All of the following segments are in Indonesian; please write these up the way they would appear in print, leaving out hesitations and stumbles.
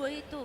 dua itu.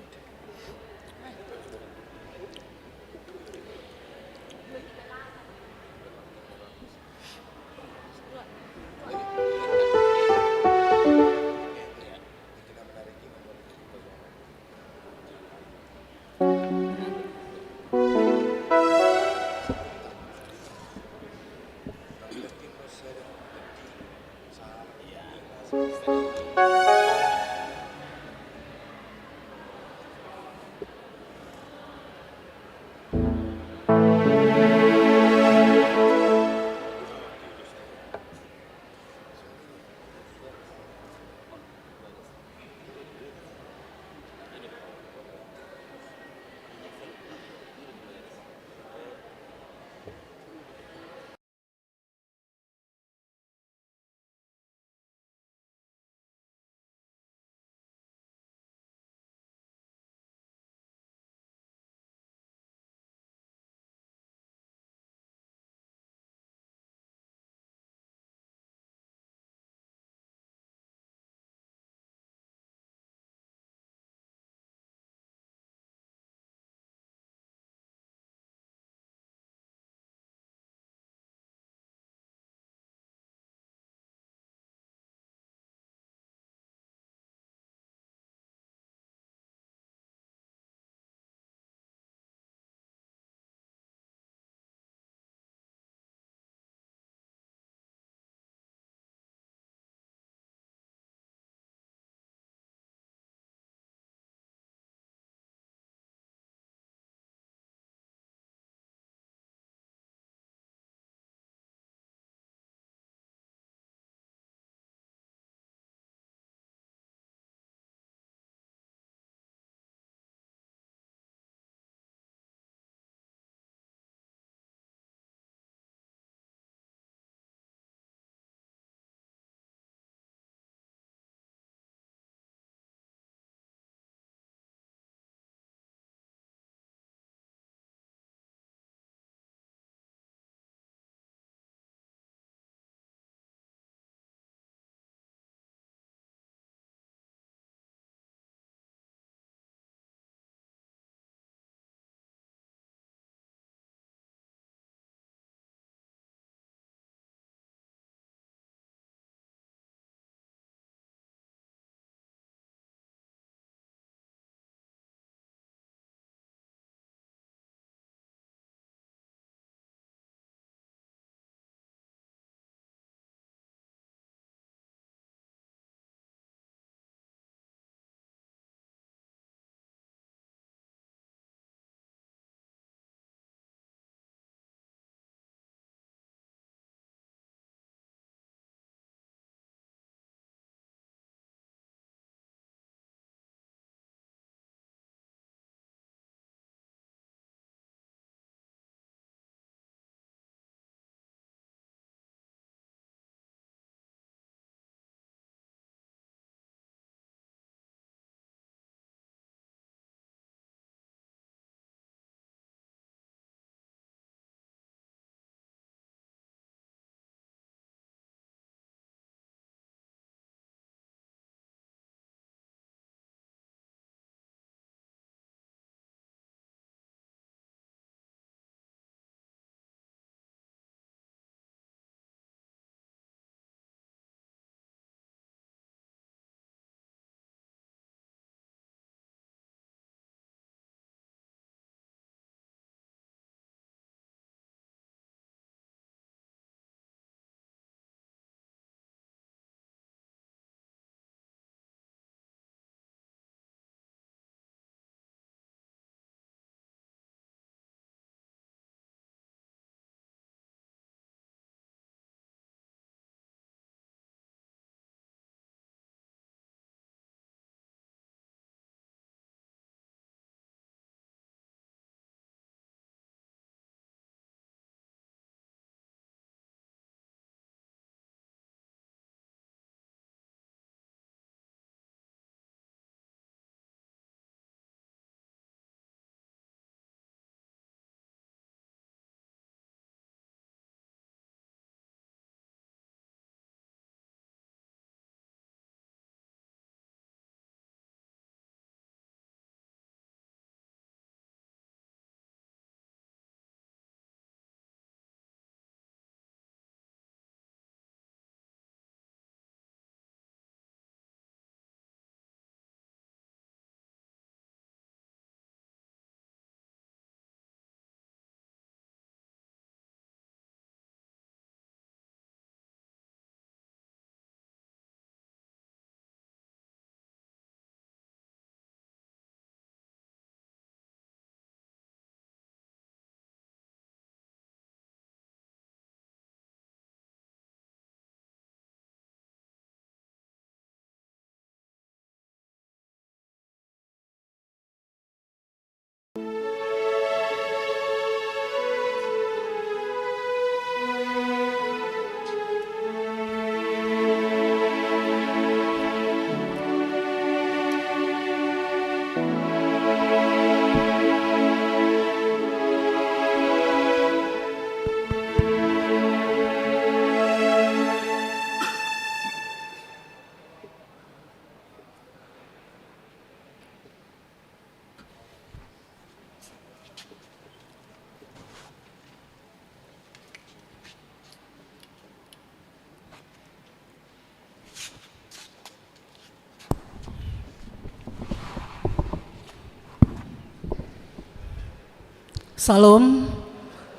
Salam,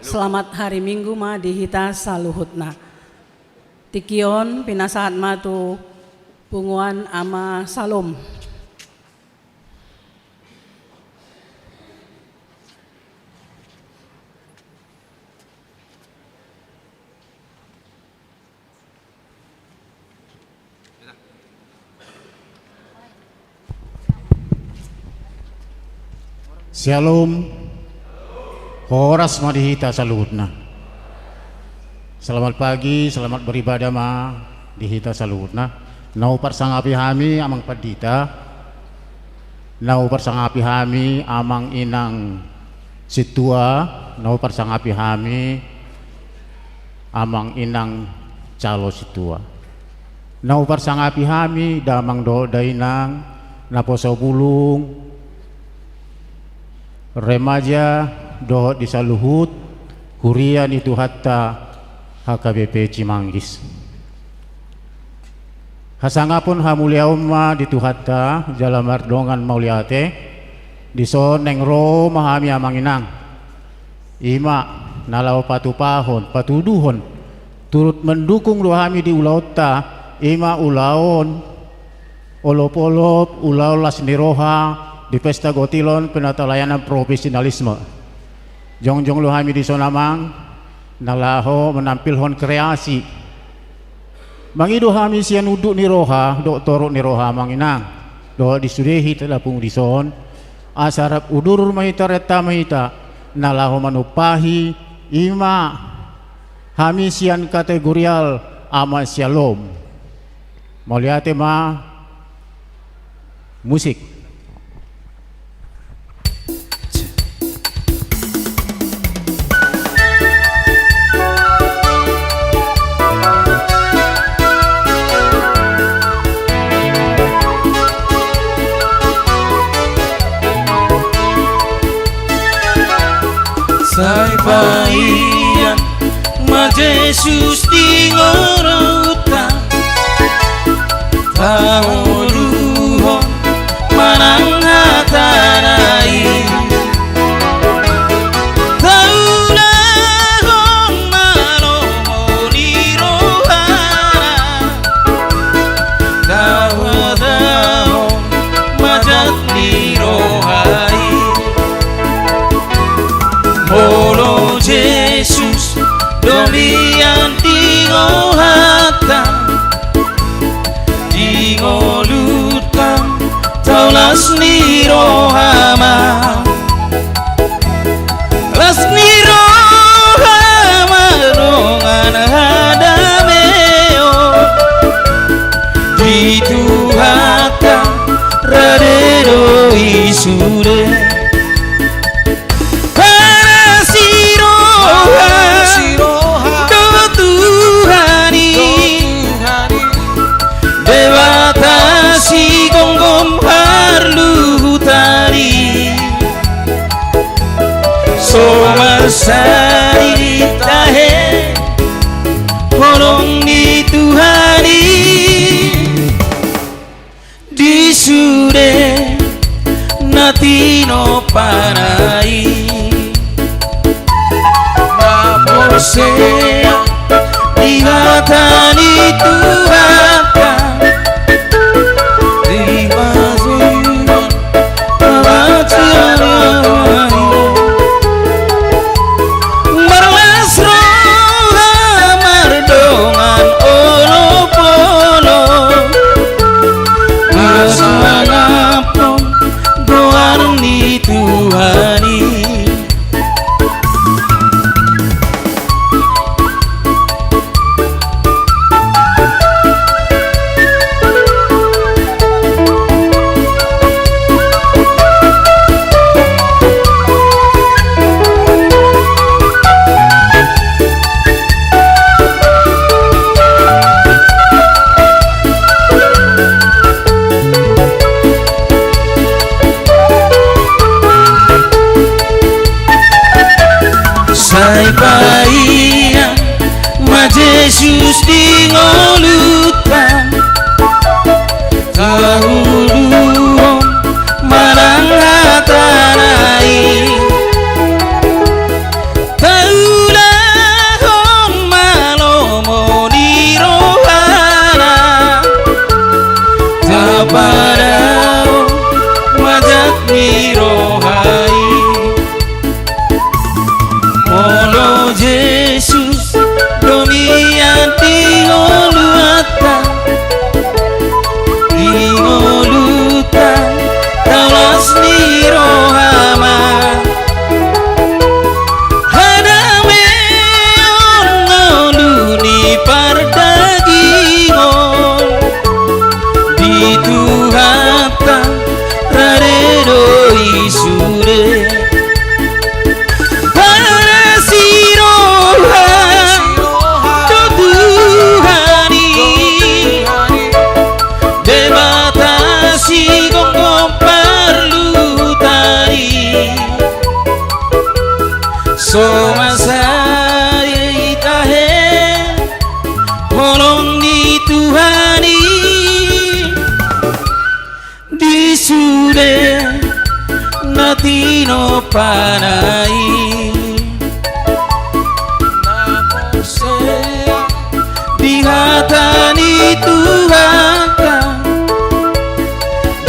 selamat hari Minggu ma dihita saluhutna. Tikion pinasahat ma tu punguan ama salom. Shalom, horas madihita saluhutna. Selamat pagi, selamat beribadah ma dihita saluhutna. Nau parsangapi hami amang padita, nau parsangapi hami amang inang situa, nau parsangapi hami amang inang calo situa. Nau parsangapi hami damang do dainang naposo bulung remaja dohot di saluhut hurian itu hatta HKBP Cimanggis hasangapun hamulia umma di tuhatta jalan mardongan mauliate di soneng ro mahami amanginang ima nalau patupahon patuduhon turut mendukung luhami di ulautta ima ulaon olop-olop ulaon lasniroha di pesta gotilon penata layanan profesionalisme jongjong luhami di sonamang nalaho menampilhon kreasi mangido hami sian uduk ni roha dok torok ni roha manginang do disudehi telapung di son asarap udurur mahita reta mahita nalaho manupahi ima hami sian kategorial ama shalom mauliate ma musik. Sai paian ma Jesus di ngorota Tauluhon manang hatarai Taulahon malomoni rohana Dawadahon majat ni rohai Molo Jesus domian tingo hata tingo lutang taulas ni rohama las ni rohama rongan hadameo di tuhata radero isure si gonggom harlu tari somar sari tahe horong di Tuhani di sure natino parai maposea di hatani Tuhan natino panai napose dihatani Tuhan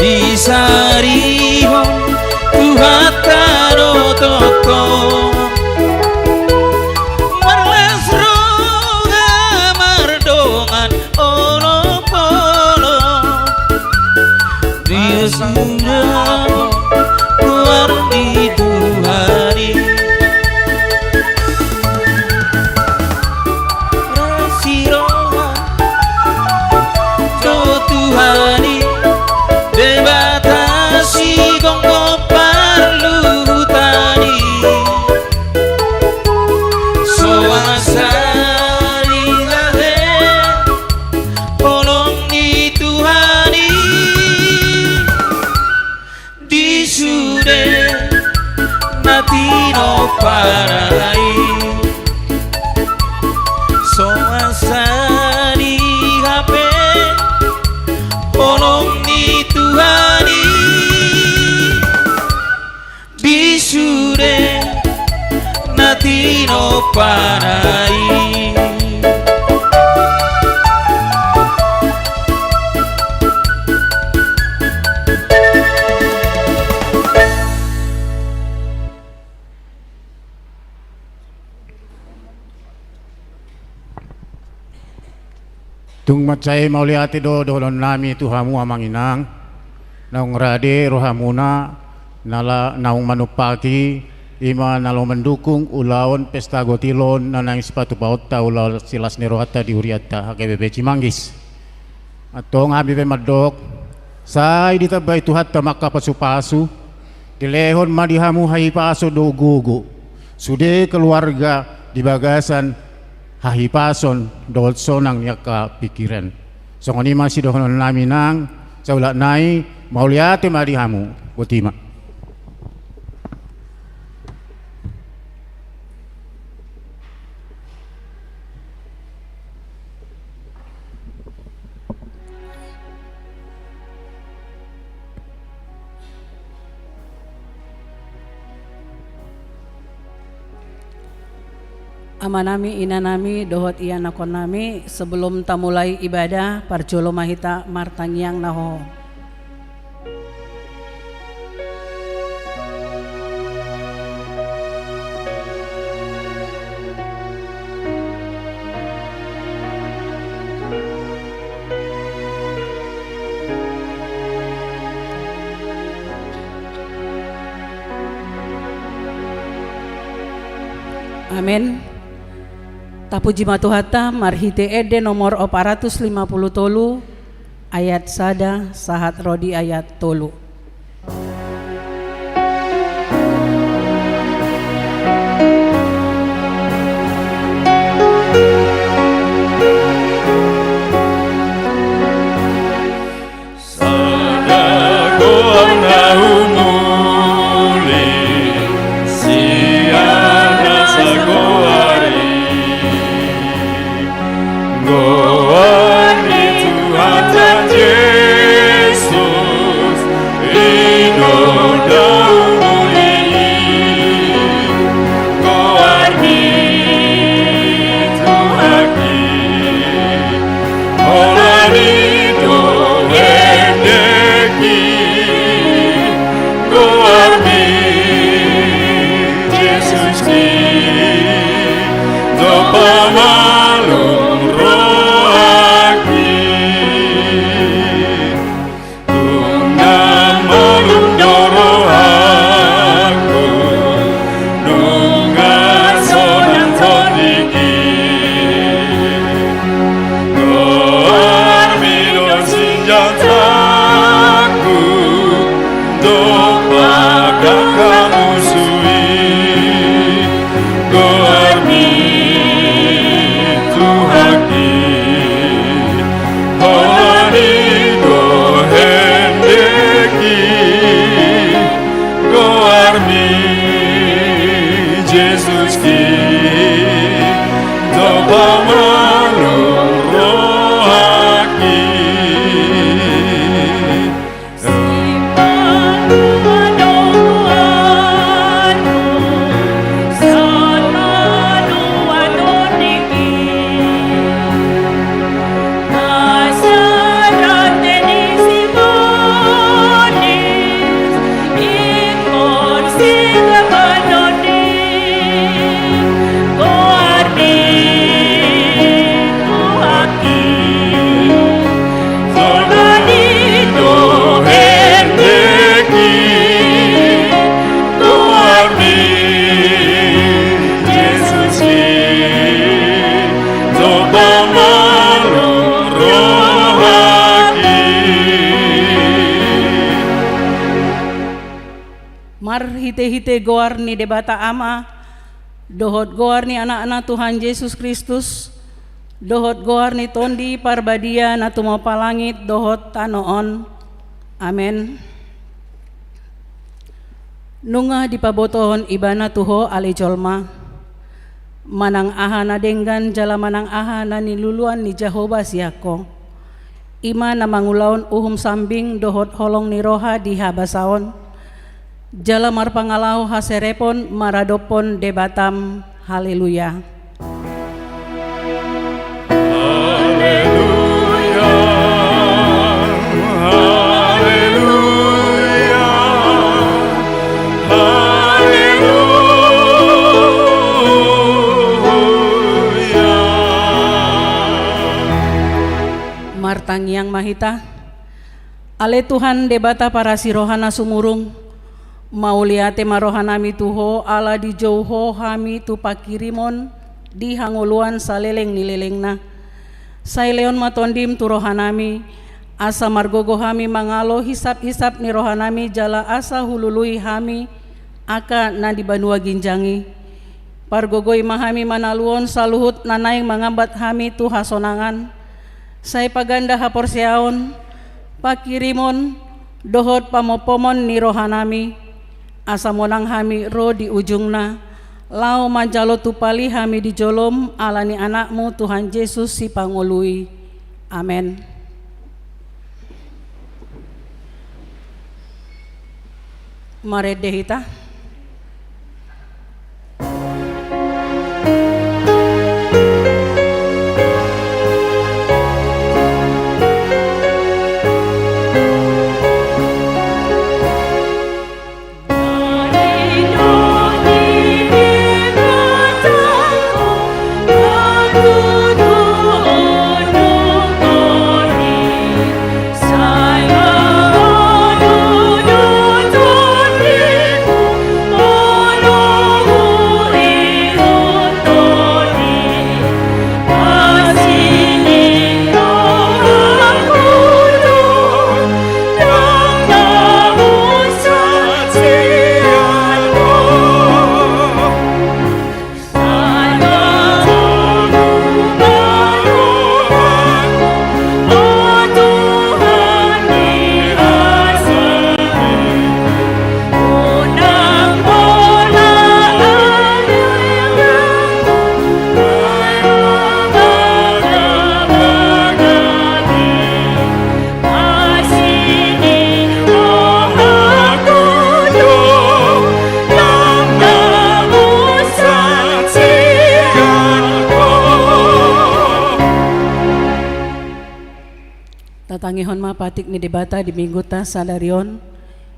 disariho Tuhan taro toko marles roga mardongan ono polo dia sudah keluar di Tuhani rasiroha do Tuhani debatasi gonggo parlu tani soasari lahe polong di Tuhani disude natino parai soasari hape polong di Tuhani disude natino parai Tung macai mauliati do dolon nami Tuhamu amanginang naung rade rohamuna nala naung manupaki ima nalo mendukung ulaon pesta gotilon nanang sepatu paut ta ulau silas nerohata di huriata HKBP Cimanggis atong habibe madok sai ditabai tuhatta maka pasu-pasu dilehon madihamu hai paso do gugu sude keluarga di bagasan hahipason dol sonang yaka pikiran songoni masih dohon nami nang saula nai mauliate madihamu botima Amanami inanami dohot iya nakon nami sebelum tamulai ibadah parjolo mahita martangiang naho. Amin. Tapuji matuhata marhite ede nomor 450 tolu ayat sada sahat rodi ayat tolu. mar hite-hite goar ni debata ama, dohot goar ni anak-anak Tuhan Yesus Kristus, dohot goar ni tondi parbadia na tumapa langit dohot tanoon. Amen. Nunga dipabotohon ibana tuho ali jolma, manang aha na denggan jala manang aha na niluluan ni Jehovah siako. Ima na mangulaon uhum sambing dohot holong ni roha di habasaon, jala marpangalau haserepon maradopon debatam. Haleluya. Martang yang mahita, ale Tuhan debata para sirohana sumurung, mauliate marohanami tuho ala di jauho hami tu pakirimon di hanguluan saleleng nilelengna. Saileon matondim tu rohanami, asa margogo hami mangalo hisap-hisap ni rohanami jala asa hulului hami aka na di banua ginjangi. Pargogoi mahami manaluon saluhut nanaing mangambat hami tu hasonangan. Sai paganda haporseaon, pakirimon, dohot pamopomon ni rohanami, asa monang hami ro di ujungna, lau manjalo tupali hami di jolom alani anakmu Tuhan Yesus si pangului. Amen. Mare dehita. Tatangihon ma patik ni debata di minggu ta sadarion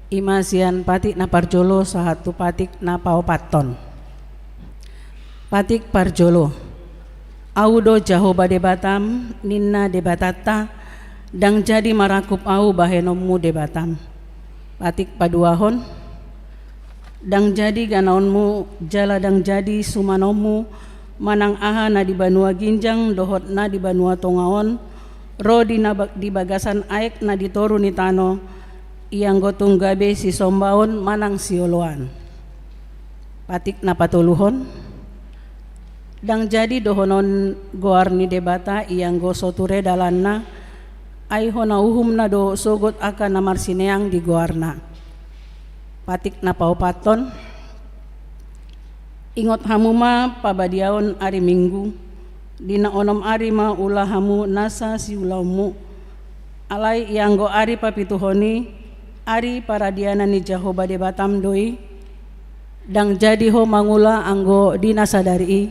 imasian patik na parjolo sahatu patik na paopaton. Patik parjolo audo Jehovah debatam ninna debatata dang jadi marakup au bahenomu debatam. Patik paduahon dang jadi ganaonmu jala dang jadi sumanomu manang aha na di banua ginjang dohot na di banua tongaon ro di bagasan aek na ditoru ni tano iyang gotong gabe si sombaon manang sioloan. Patik na patuluhon dang jadi dohonon goar ni debata iyang go soture dalanna ay hona uhum na do sogot aka na marsineang di goarna. Patik na paupaton ingot hamuma pabadiaon ari minggu dina onom ari ma ulah hamu nasa si ulaumu alai yang go ari papituhoni ari paradiana ni Jehovah debatam doi dang jadi ho mangula anggo dina sadari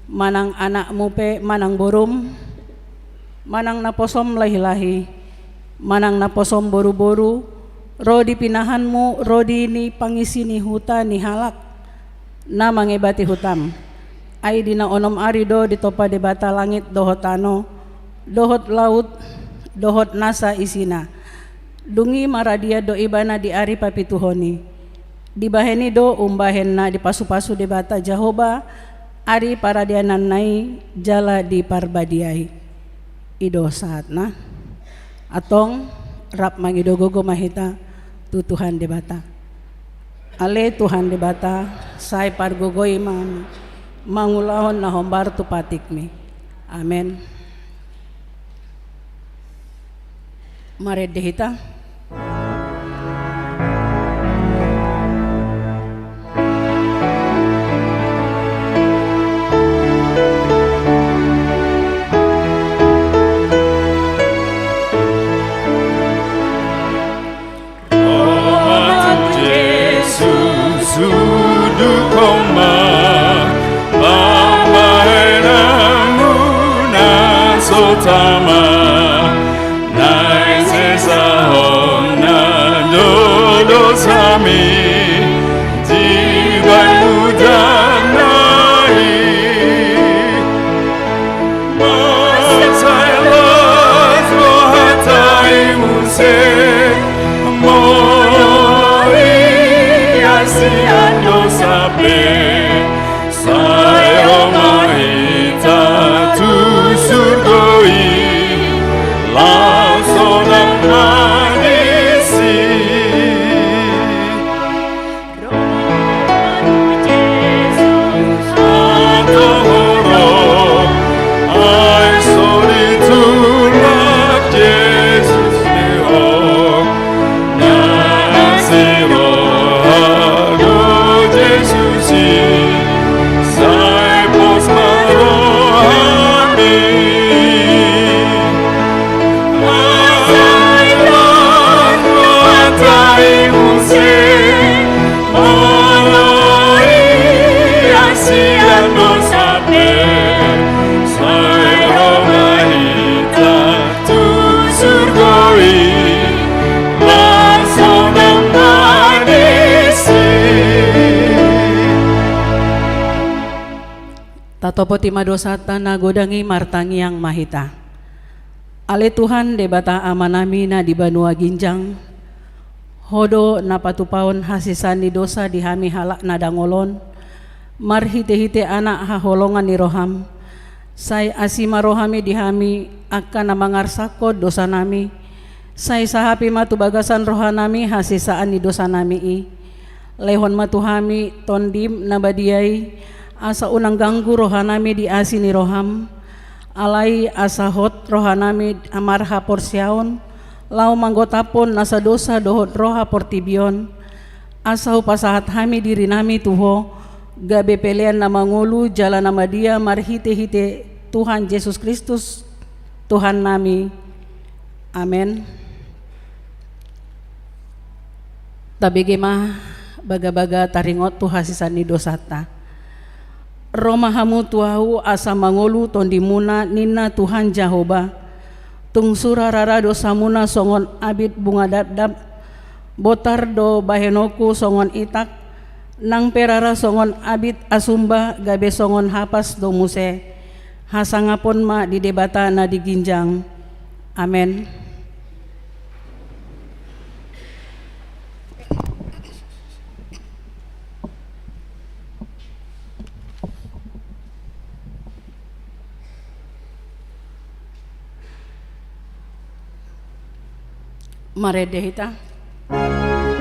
manang anakmu pe manang borum manang naposom lahi-lahi manang naposom boru-boru ro dipinahanmu ro di ni pangisi ni huta ni halak na mangebati hutam ay dina onom ari do ditopa debata langit dohot tano dohot laut dohot nasa isina dungi maradia do ibana di ari papituhoni dibaheni do umbahen na dipasu-pasu debata Jehovah ari paradianan nai jala di parbadiai ido saat na atong rap mangidogogo mahita tu Tuhan debata. Ale Tuhan debata sai pargogoi mangulahon na hombar tu patikmi. Amen. Mare dehita. Tatopo tima dosata na godangi martangi yang mahita. Ale Tuhan debata amanami na di banua ginjang. Hodo na patupaon hasisan di dosa di hami halak na dangolon. Marhite-hite anak haholongan ni roham. Say asima rohami di hami akan na mangarsako dosa nami. Say sahapi matu bagasan rohanami hasisaan di dosa nami i. Lehon matuhami tondim na badiai. Asa unang ganggu rohanami di asini roham. Alai asa hot rohanami amarha porsiaon. Lau manggotapon nasa dosa dohot roha portibion. Asa upasahat hami diri nami tuho. Gabe pelean na mangulu jalan nama dia marhite-hite Tuhan Yesus Kristus Tuhan nami. Amen. Tabigema baga-baga taringot tu hasisani dosata. Roma hamu tuahu asa mangolu tondimuna nina Tuhan Jahoba. Tungsura rara dosamuna songon abid bunga dadap. Botar do bahenoku songon itak. Nang perara songon abid asumba gabe songon hapas do muse. Hasangapon ma di debata na diginjang. Amen. Mare dehita. Oh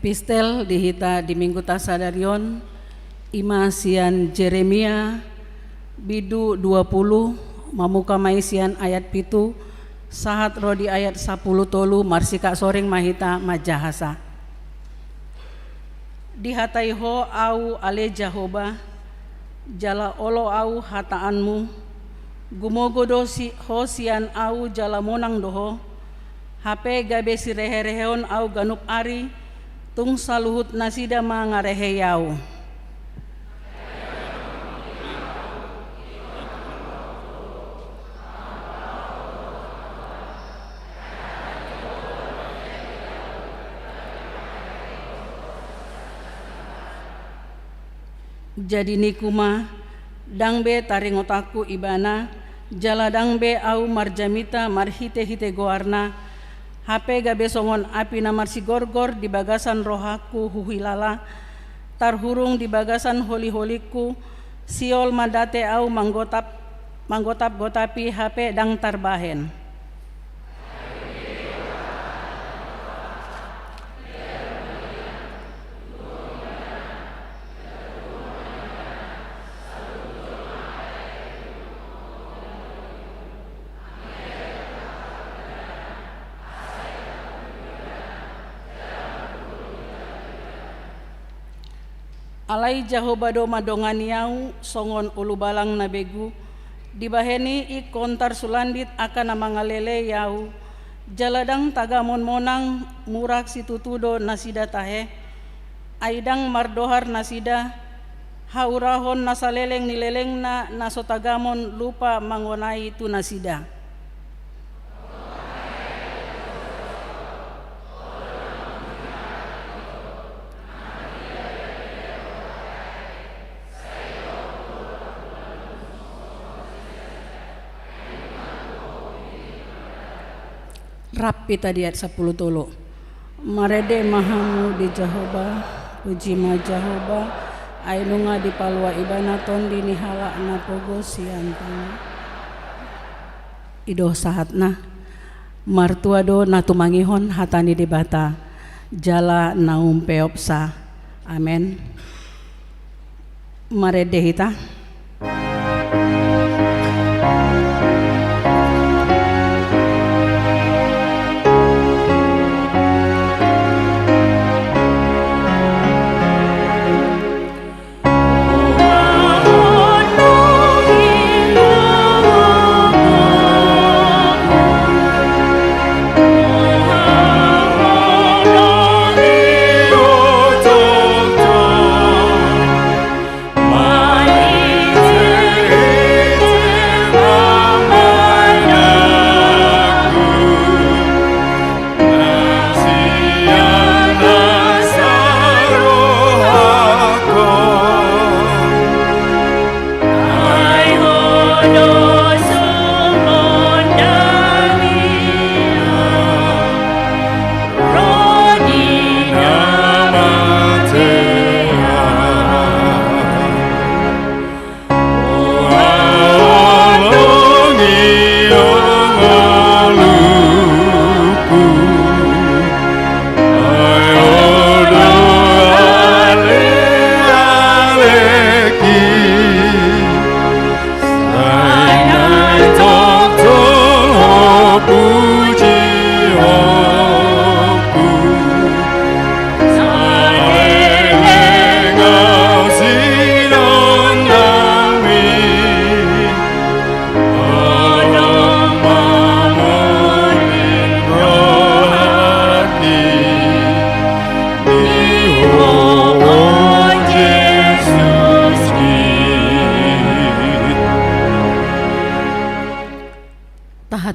Epistel dihita di Minggu Tasadarion Imasian Jeremia bidu 20 mamuka maisian ayat pitu sahat rodi ayat 10 tolu marsika soring mahita majahasa dihataiho au ale Jahoba jala olo au hataanmu gumogodo si hosian au jala monang doho hape gabe si rehe-reheon au ganup ari tung saluhut nasida mangarehe yau jadi nikuma dangbe taringotaku ibana jala dangbe au marjamita marhite-hite goarna hape gabe songon api namar si gorgor di bagasan rohaku huhilala tarhurung di bagasan holi-holiku siol mandate au manggotap gotapi hape dang tarbahen alai Jahobado madonganiau songon ulu balang nabegu dibaheni i kontar sulandit akan namangalele yau jaladang tagamon monang murak situtudo nasida tahe aidang mardohar nasida haurahon nasaleleng nileleng na nasotagamon lupa mangonai tu nasida Rapi tadi ayat 10 tolo marede mahamu di Jahoba puji ma Jahoba ainunga di palwa ibana tondi nihala na pogo siantang ido sahatna martuado natumangihon hatani debata jala naum peopsa amen marede hita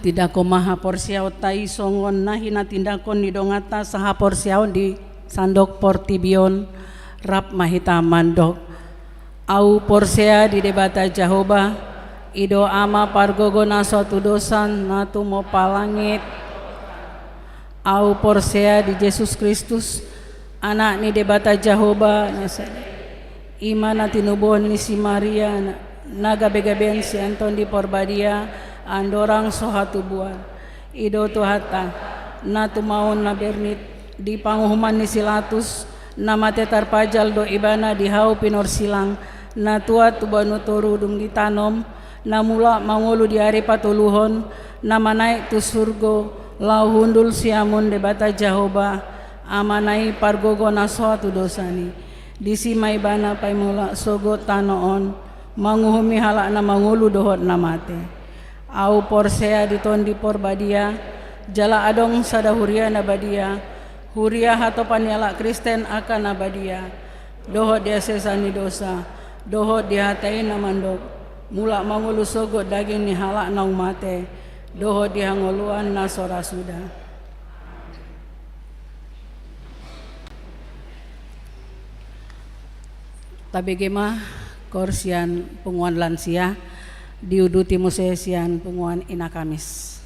Tidako maha porsiao tai songon nahina tindakon di dongata saha porsiao di sandok portibion rap mahita mandok au porsia di debata Jahoba ido ama pargogo naso tudosan natu mo palangit au porsia di Yesus Kristus anak ni debata Jahoba imana tinubon ni si Maria nagabe-gaben si Anton di Porbadia andorang sohatu buan ido tuhata natu maun na bernit di panguhuman ni Silatus nama tetar pajal do ibana di hau pinor silang na tuat tubanu toru dung ditanom na mula mangulu di hari patuluhon nama naik tu surgo lau hundul siamun de bata Jahoba amanai pargogo naso tu dosani disi mai bana pai mula sogo tanoon manguhumi halak na mangulu dohot namate au porsea ditondi por badia jala adong sadahuria na badia huria hatopan yalak Kristen akan na badia dohot dia sesani dosa dohot dihatain na mandok mula mangulu sogo daging ni halak naung mate dohot dihangoluan na sora sudah. Tabegema korsian penguan lansia diuduti musesian penguan ina Kamis.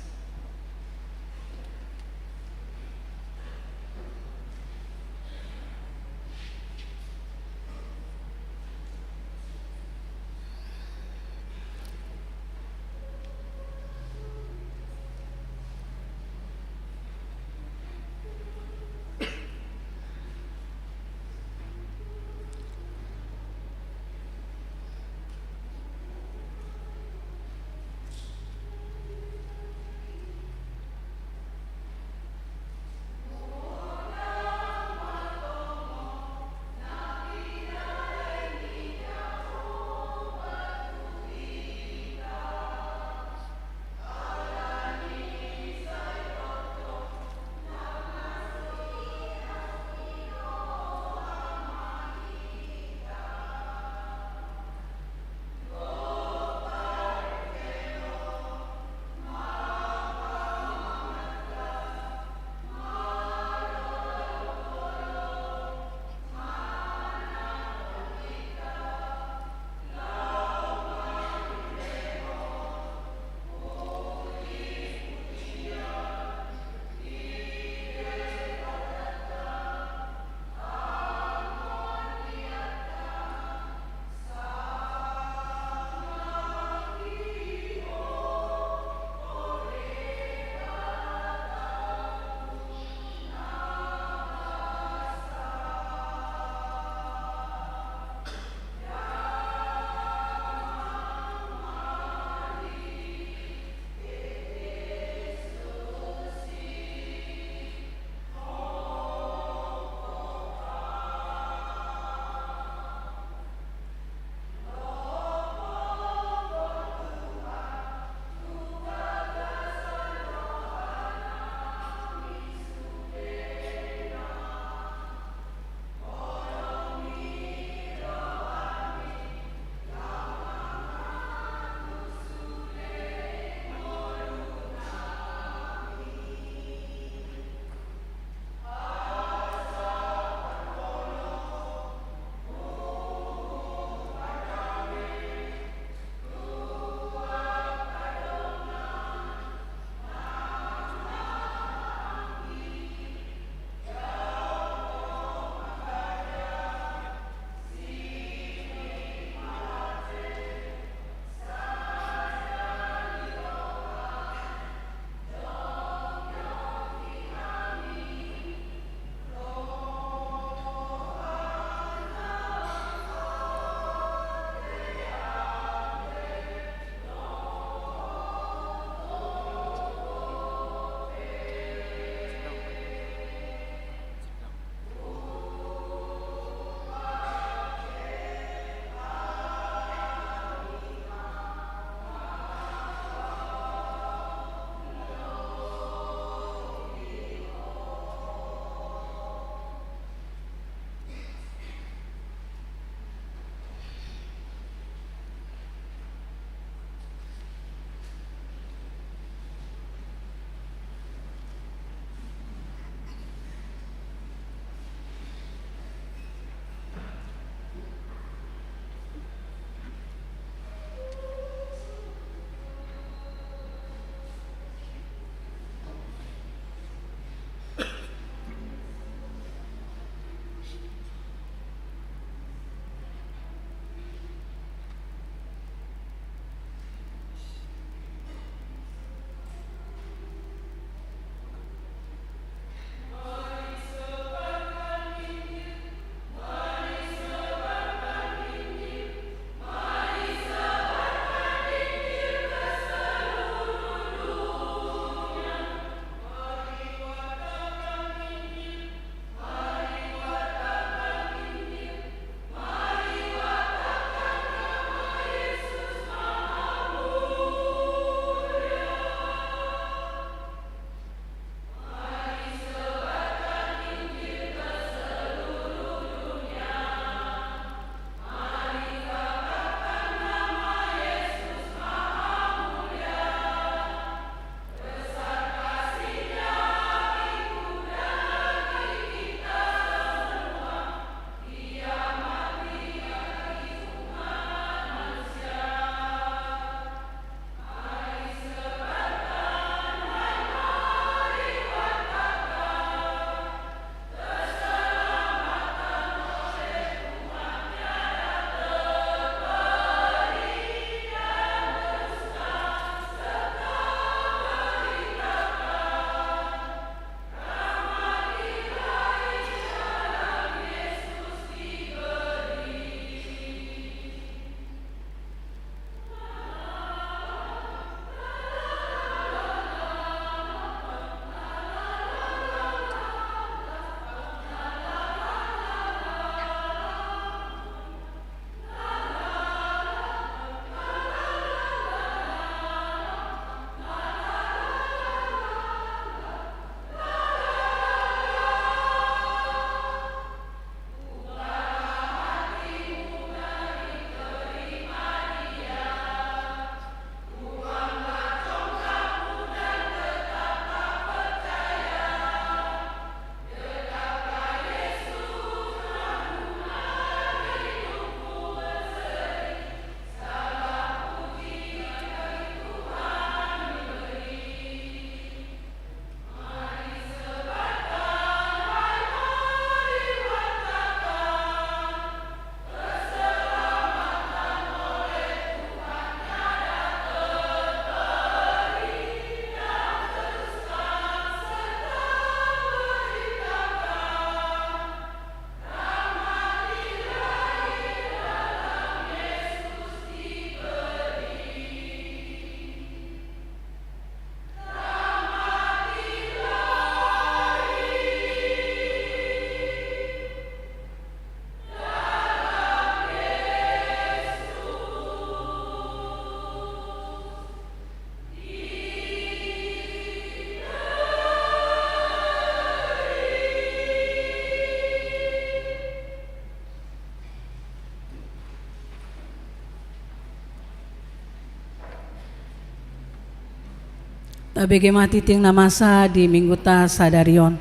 Tabege mati ting namasa di minggu ta sadarion.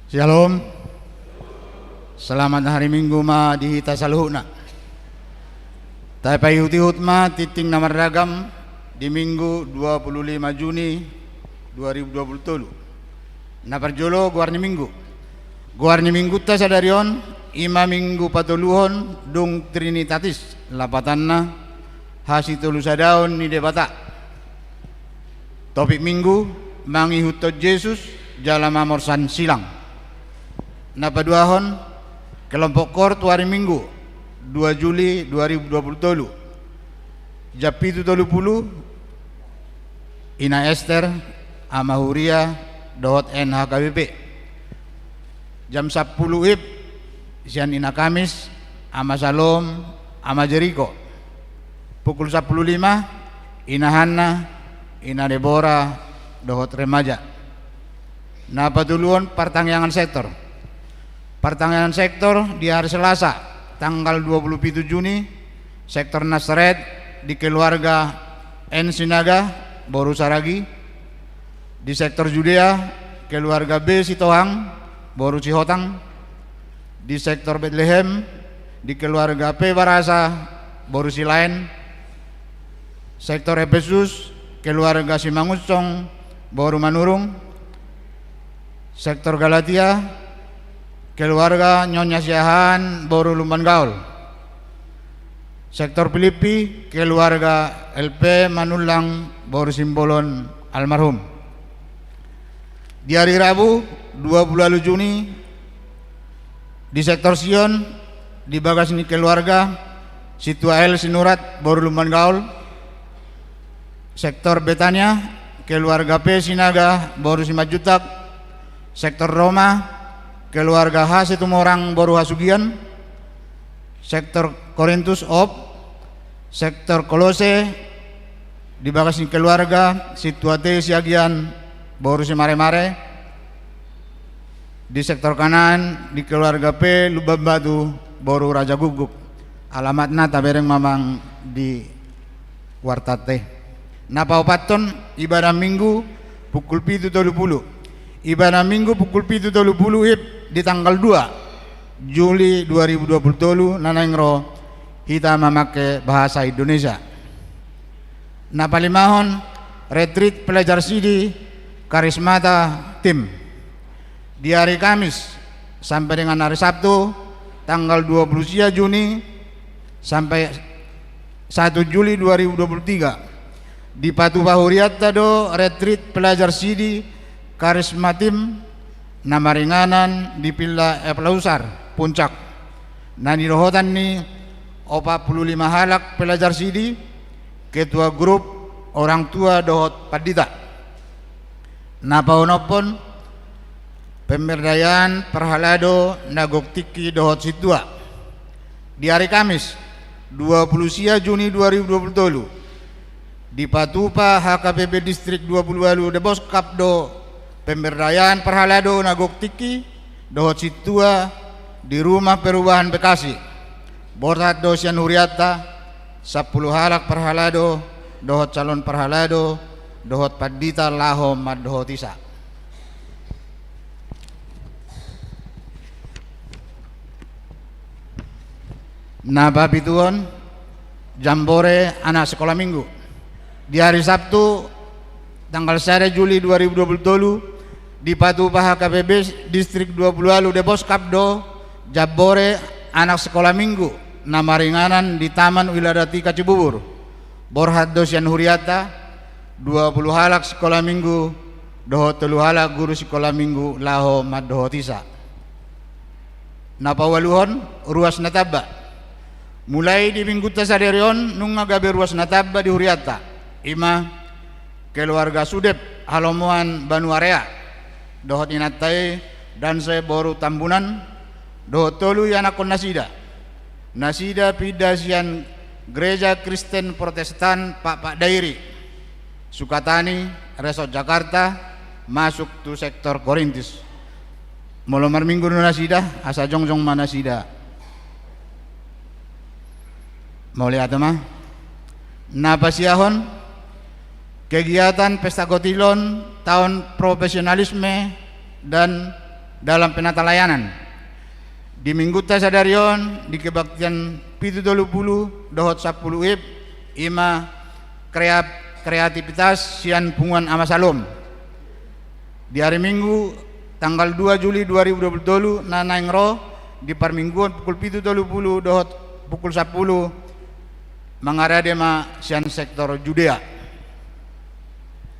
Shalom. Selamat hari Minggu ma di hita saluhna. Tai payuti hutma titing namar ragam di Minggu 25 Juni 2020. Naparjolo guarni Minggu. Guarni Minggu ta sadarion ima Minggu patuluhon dung Trinitatis lapatanna hasitulu sadaon ni debata. Topik Minggu mangihut Yesus jalan mamorsan silang. Napaduahon kelompok kor hari Minggu 2 Juli 2020 Japitu 30 Ina Esther ama Huria dohot NHKBP jam 10 ib sian Ina Kamis ama Salom ama Jericho pukul 10.05 Ina Hanna Ina Deborah dohot remaja. Napatuluan pertangyangan sektor. Pertanggalan sektor di hari Selasa tanggal 27 Juni sektor Nazaret di keluarga Ensinaga Boru Saragi, di sektor Judea keluarga B Sitohang Boru Cihotang, di sektor Bethlehem di keluarga P Barasa Boru Silain, sektor Efesus keluarga Simangucong Boru Manurung, sektor Galatia keluarga Nyonya Siahan Boru Lumban Gaul, sektor Filipi keluarga LP Manulang Boru Simbolon almarhum. Di hari Rabu 20 Juni di sektor Sion di Bagasni keluarga Situael Sinurat Boru Lumban Gaul, sektor Betania keluarga P Sinaga Boru Simajutak, sektor Roma keluarga H Situmorang Boru Hasugian, sektor Korintus Op, sektor Kolose di Bagasni keluarga Situate Siagian Boru Simare-mare, di sektor kanan di keluarga P Lubabatu Boru Raja Guguk. Alamatna tabereng mamang di Wartate. Napaupaton ibadah Minggu pukul 7.30. Ibadah Minggu pukul 7.30 di tanggal 2 Juli 2020 nanengro kita memakai bahasa Indonesia. Napalimahon retreat pelajar sidi karismata tim di hari Kamis sampai dengan hari Sabtu tanggal 20 Juni sampai 1 Juli 2023 di Patupa Huriatta do retreat pelajar sidi karisma tim namaringanan di Pilla Eplausar Puncak. Nani rohotan ni 45 halak pelajar sidi ketua grup orang tua dohot padita. Napaunopon pemberdayaan perhalado nagoktiki dohot situa di hari Kamis 20 Juni 2020 di Patupa HKBP Distrik 20 de Boskap do pemberdayaan perhalado nagoktiki dohot situa di Rumah Perubahan Bekasi. Bortat dosian Huriata 10 halak perhalado dohot calon perhalado dohot padita laho mad dohotisa. Nababituon jambore anak sekolah minggu di hari Sabtu tanggal 1 Juli 2020 di Patupa HKBP Distrik 20 de Boskap do jambore anak sekolah minggu namaringanan di Taman Wiladati Kacibubur. Borhat dosian Huriata 20 halak sekolah minggu dohot 3 halak guru sekolah minggu laho mad dohotisa. Napawaluhon ruas natabba mulai di minggu tasaderion nung agabe ruas natabba di Huriata ima keluarga Sudep Halomuan Banuarea dohot inatai dan saya boru Tambunan dohot tolu yanakon nasida pidasian Gereja Kristen Protestan Pak Dairi Sukatani, Resort Jakarta, masuk tu sektor Korintis. Molomar minggu nuna sida, asa jongjong mana sida. Mau lihat mah? Napasiahon kegiatan pesta kotilon tahun profesionalisme dan dalam penata layanan. Di minggu tasadarion di kebaktian pitu 20 dohot 10 ib ima kreativitas sian punguan amasalom. Di hari Minggu tanggal 2 Juli 2020 nanaingro di parmingguan pukul pitu 20 dohot pukul 10 mengarah dema sian sektor Judea.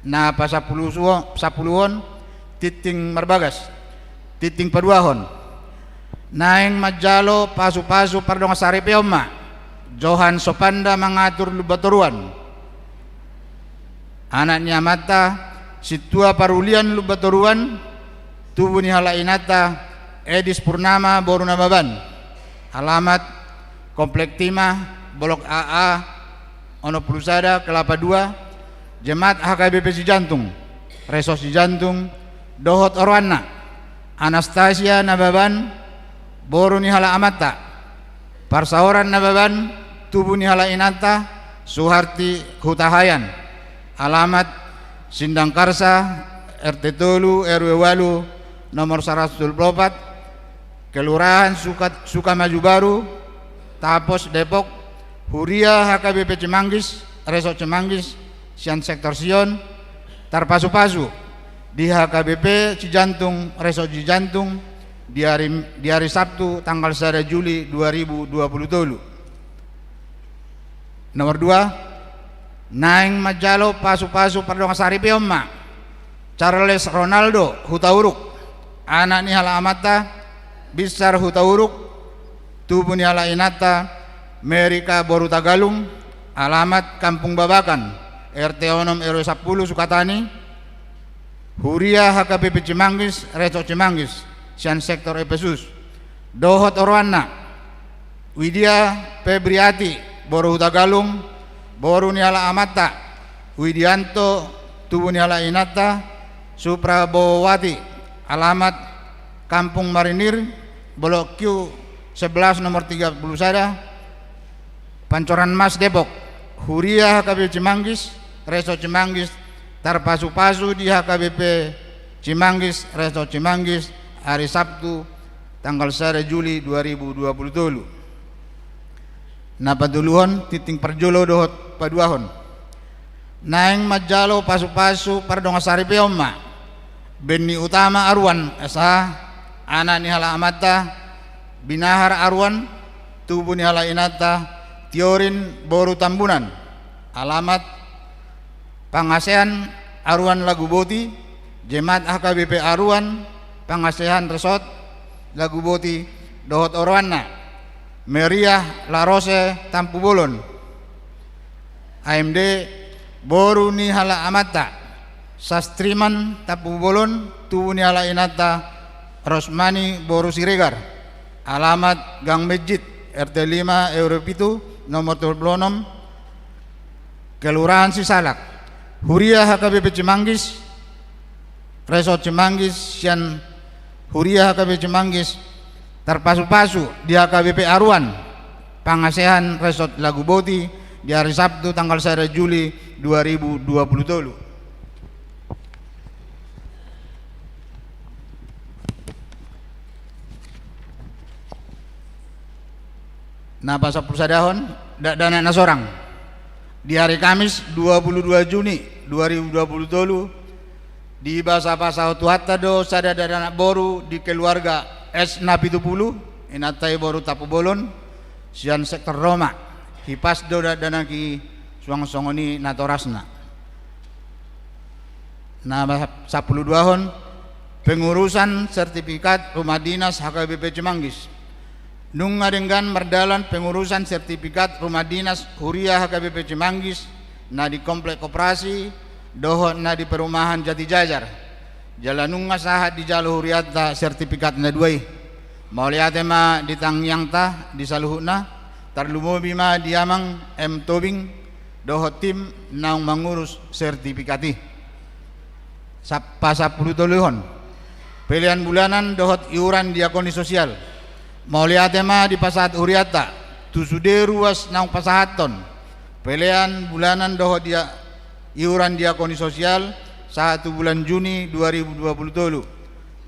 Na pa 10-on titing marbagas, titing paduahon. Naing majalo pasu-pasu pardong saripeoma. Johan Sopanda mengatur lubatoruan. Anaknya mata situa parulian lubatoruan tubuh nihala inata Edis Purnama Borunababan. Alamat Komplek Timah Blok AA Ono Plusada Kelapa 2 Jemaat HKBP Cijantung Resos Cijantung Dohot Orwana Anastasia Nababan Boru Nihala Amata Parsaoran Nababan Tubuh Nihala Inata Suharti Hutahayan. Alamat Sindang Karsa RT Tolu RW Walu nomor 124 Kelurahan Sukamaju Baru Tapos Depok. Huria HKBP Cimanggis, Resort Cimanggis, sian sektor Sion, tarpasu-pasu di HKBP Cijantung, Resort Cijantung di hari Sabtu tanggal 1 Juli 2020. Nomor 2, Naing Majalo pasu-pasu pardong saripe omma, Charles Ronaldo Hutauruk, anak nihala amata, Bisar Hutauruk, tubuh nihala inata, Merika Boru Tagalung. Alamat Kampung Babakan RT Onom RW 10 Sukatani. Huria HKBP Cimanggis, Resort Cimanggis, sian sektor Epesus. Dohot Orwana Widya Febriati Boru Tagalung, Boru Nihala Amata, Widianto tubuh nihala inata, Suprabowati. Alamat Kampung Marinir Blok Q 11 nomor 31 Pancoran Mas Depok. Huria HKBP Cimanggis, Resort Cimanggis, tarpasu-pasu di HKBP Cimanggis, Resort Cimanggis hari Sabtu tanggal 1 Juli 2020. Napaduluhon titing perjolo dohot paduahon. Naing majalo pasu-pasu pardong saripe omma. Beni Utama Arwan esa anak nihala amata, Binahar Arwan tubuh nihala inata, Tiorin Boru Tambunan. Alamat Pangasehan Arwan Laguboti, Jemaat HKBP Arwan Pangasehan Resort Laguboti Dohot Orwana, Meriah Larose Tampu Bolon. AMD Boru Nihala Amata, Sastriman Tampu Bolon tubuh nihala inata, Rosmani Boru Siregar. Alamat Gang Masjid RT 5 RW 7 nomor 26 Kelurahan Sisalak. Huria HKBP Cimanggis, Resort Cimanggis, sian Huria HKBP Cimanggis, tarpasu-pasu di HKBP Arwan Pangasehan Resort Laguboti di hari Sabtu tanggal 1 Juli 2020. Napa sapulsadahon dana nasorang di hari Kamis 22 Juni 2020 di basa-basa Tuhatta do sada dana boru di keluarga S Napitupulu inatai boru Tapu Bolon sian sektor Roma hipas do dana ki suang-songoni natorasna. Napa 12 hon pengurusan sertifikat rumah dinas HKBP Cimanggis. Nung ngadenggan merdalan pengurusan sertifikat rumah dinas Huria HKBP Cimanggis na di komplek koperasi dohot na di perumahan Jati Jajar. Jalanung ngasahat di jalo huriata sertifikat na duai. Mauliate ma di tangyang ta di saluhuna tarlumobi ma diamang M Tobing dohot tim nang mengurus sertifikati. Pasapuluh toluhon pilihan bulanan dohot iuran diakoni sosial mauliate ma di pasahat huriata tusude ruas nang pasahaton pilihan bulanan dohot dia iuran diakoni sosial 1 bulan Juni 2020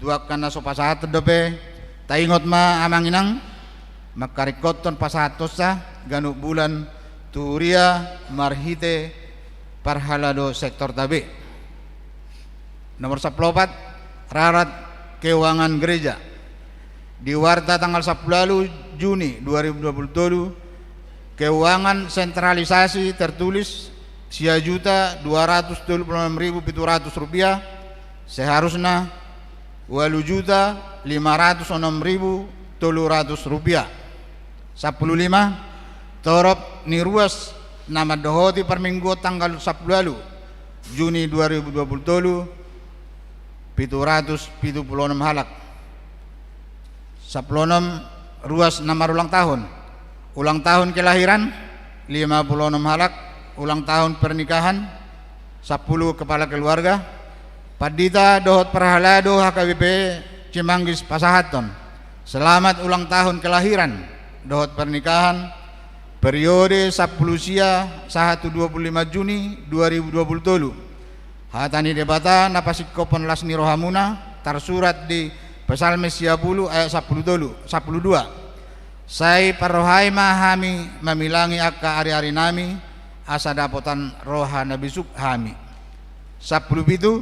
dua kana so pasahat dope taingot ma amanginang makarikoton pasahatosa ganuk bulan turia marhite parhalado sektor tabe. Nomor 14 rarat keuangan gereja di warta tanggal 10 Juni 2020 keuangan sentralisasi tertulis Rp2.226.700 seharusnya Rp8.506.300 15 torop ni ruas nama dohoti per minggu tanggal 10 Juni 2020 776 halak 16 ruas nama ulang tahun kelahiran 56 halak ulang tahun pernikahan 10 kepala keluarga padita dohot perhalado HKBP Cimanggis Pasahaton selamat ulang tahun kelahiran dohot pernikahan periode 10 sia 1 25 Juni 2020 hatani debata napasikko penlasni rohamuna tersurat di Psalmis 10 ayat 12 Sai parohai mahami mamilangi akka ari-ari nami asa dapotan roha nabisuk hami 10 itu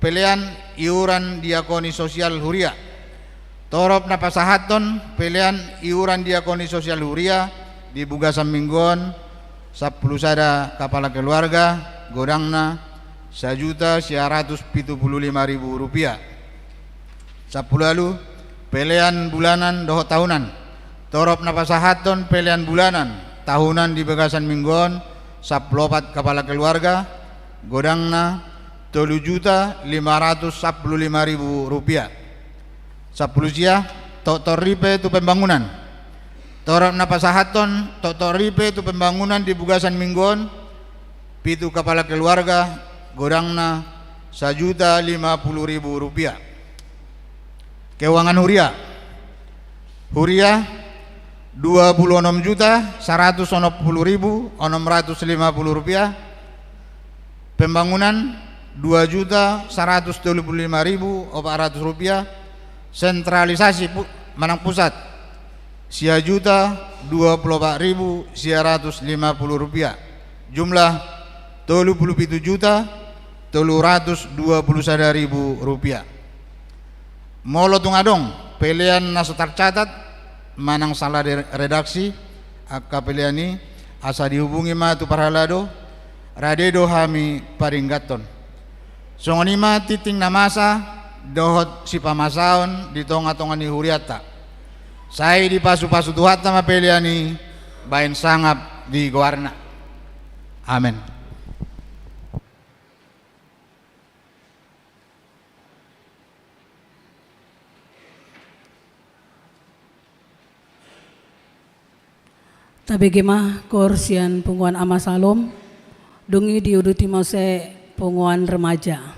pilihan iuran diakoni sosial huria torop napasahaton pilihan iuran diakoni sosial huria di bugasan mingguan 10 sada kepala keluarga godangna Rp1.175.000 10 lalu pilihan bulanan dohot tahunan torop napasahaton pilihan bulanan tahunan di bagasan mingguan 10 kepala keluarga godangna Rp7.515.000 10 sia tok ripe tu pembangunan torop napasahaton tok ripe tu pembangunan di bugasan mingguan 7 kepala keluarga godangna Rp1.050.000 keuangan huria Rp26.160.650 pembangunan Rp2.135.400 sentralisasi Manang Pusat Rp24.950 jumlah Rp37.321.000 molo tungadong pilihan naso tercatat manang salah redaksi akka pilihan ini asa dihubungi ma tu parhalado radedo hami paringgaton songonima titing namasa dohot si pamasaon di tonga-tonga ni huriata saya di pasu-pasu tuhata ma pilihan ini bain sangap di goarna amin. Tabegema korsian punguan ama salom dungi diuduti mose punguan remaja.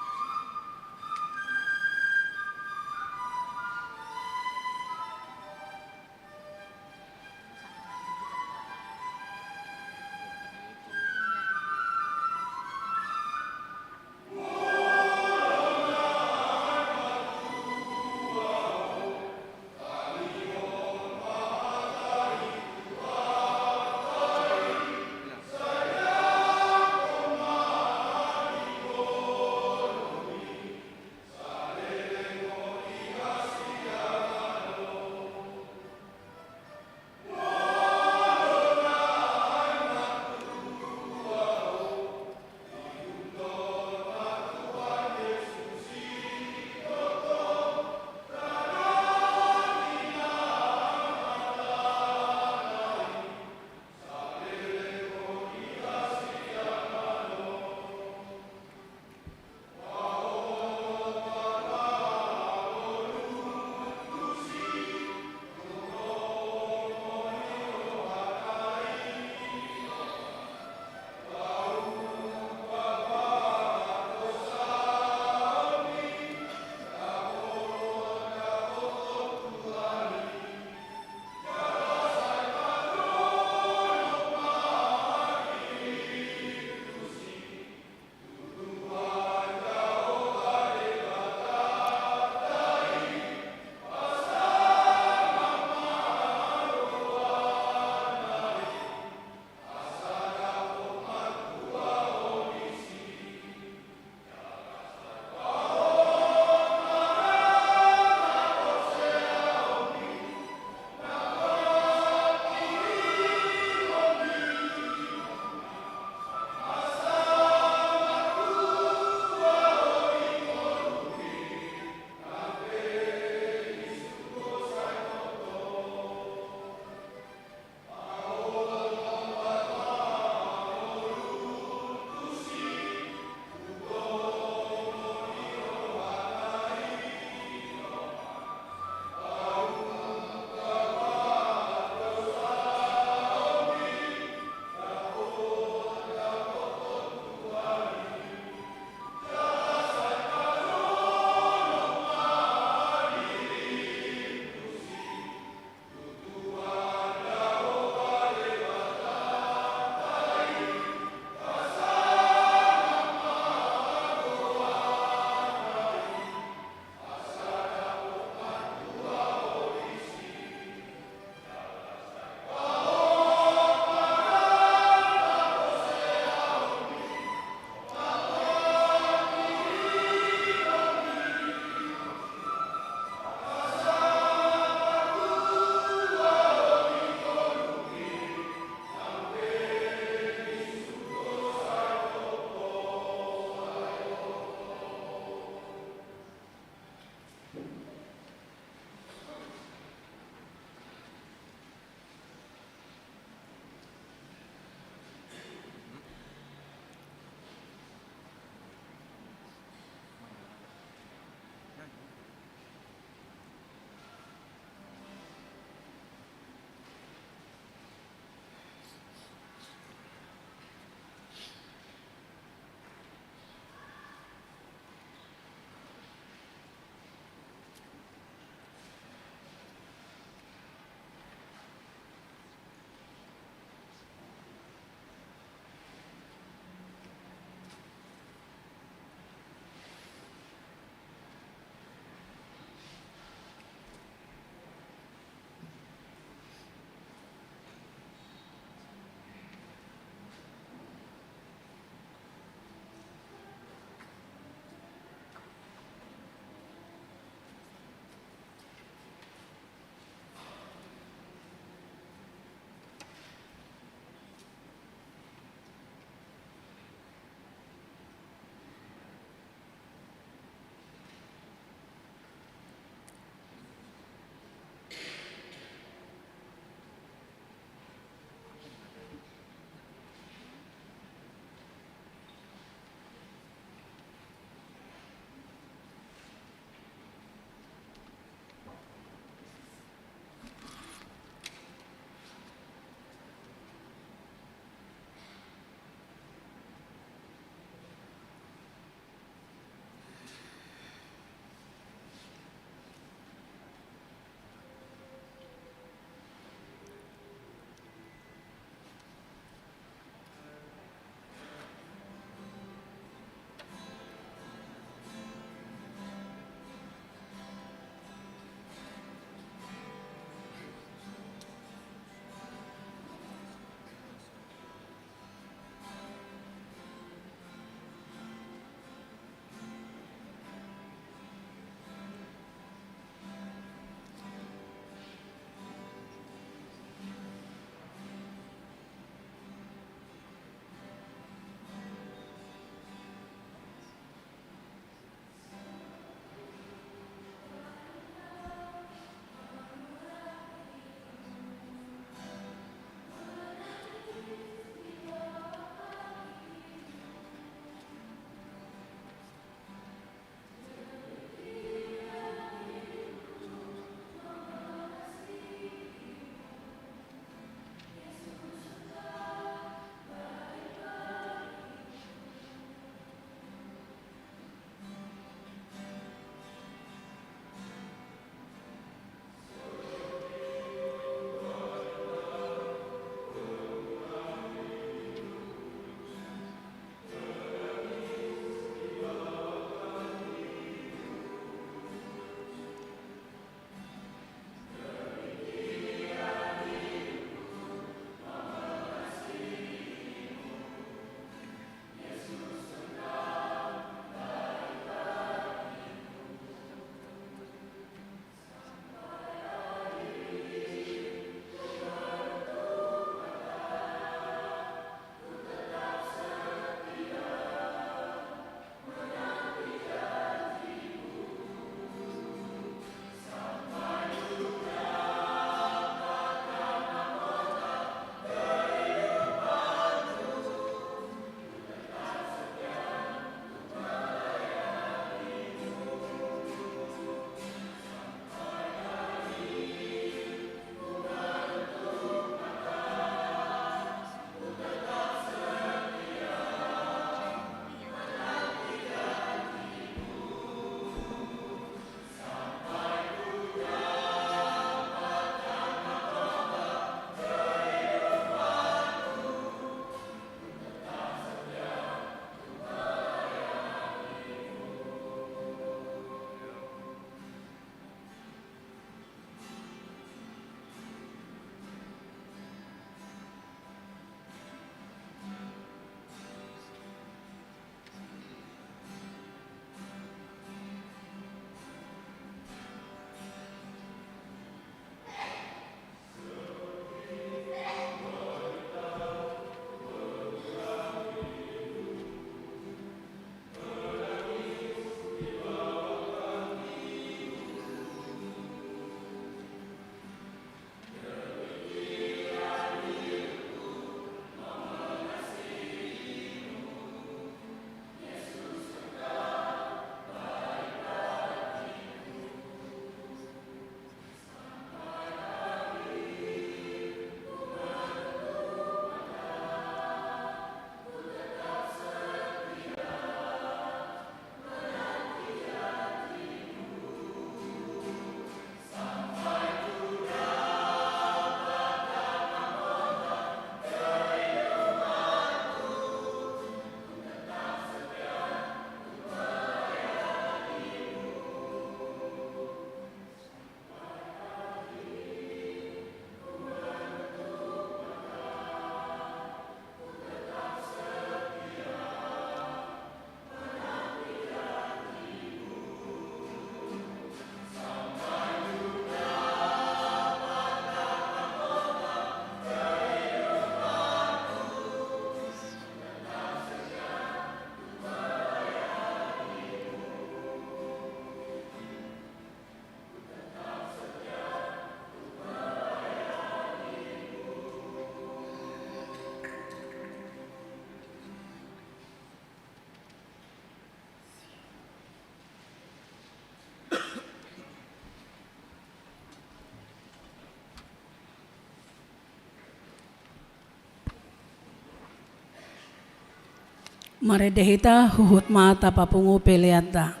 Maredehita huhut mata papungu peleata.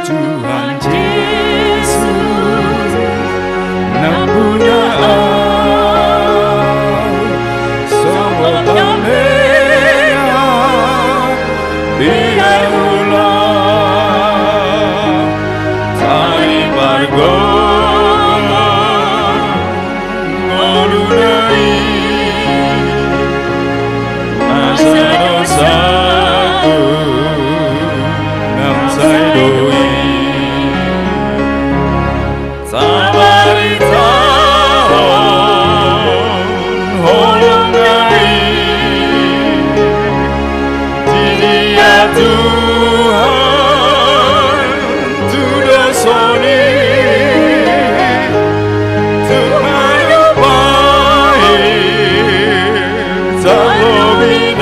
Tuhan Yesus yang punya semua damai biar ulang tari bargona menunai masa dosaku saya doi sabari tahun holong ngai dia Tuhan sudah soni Tuhan yang baik tak lebih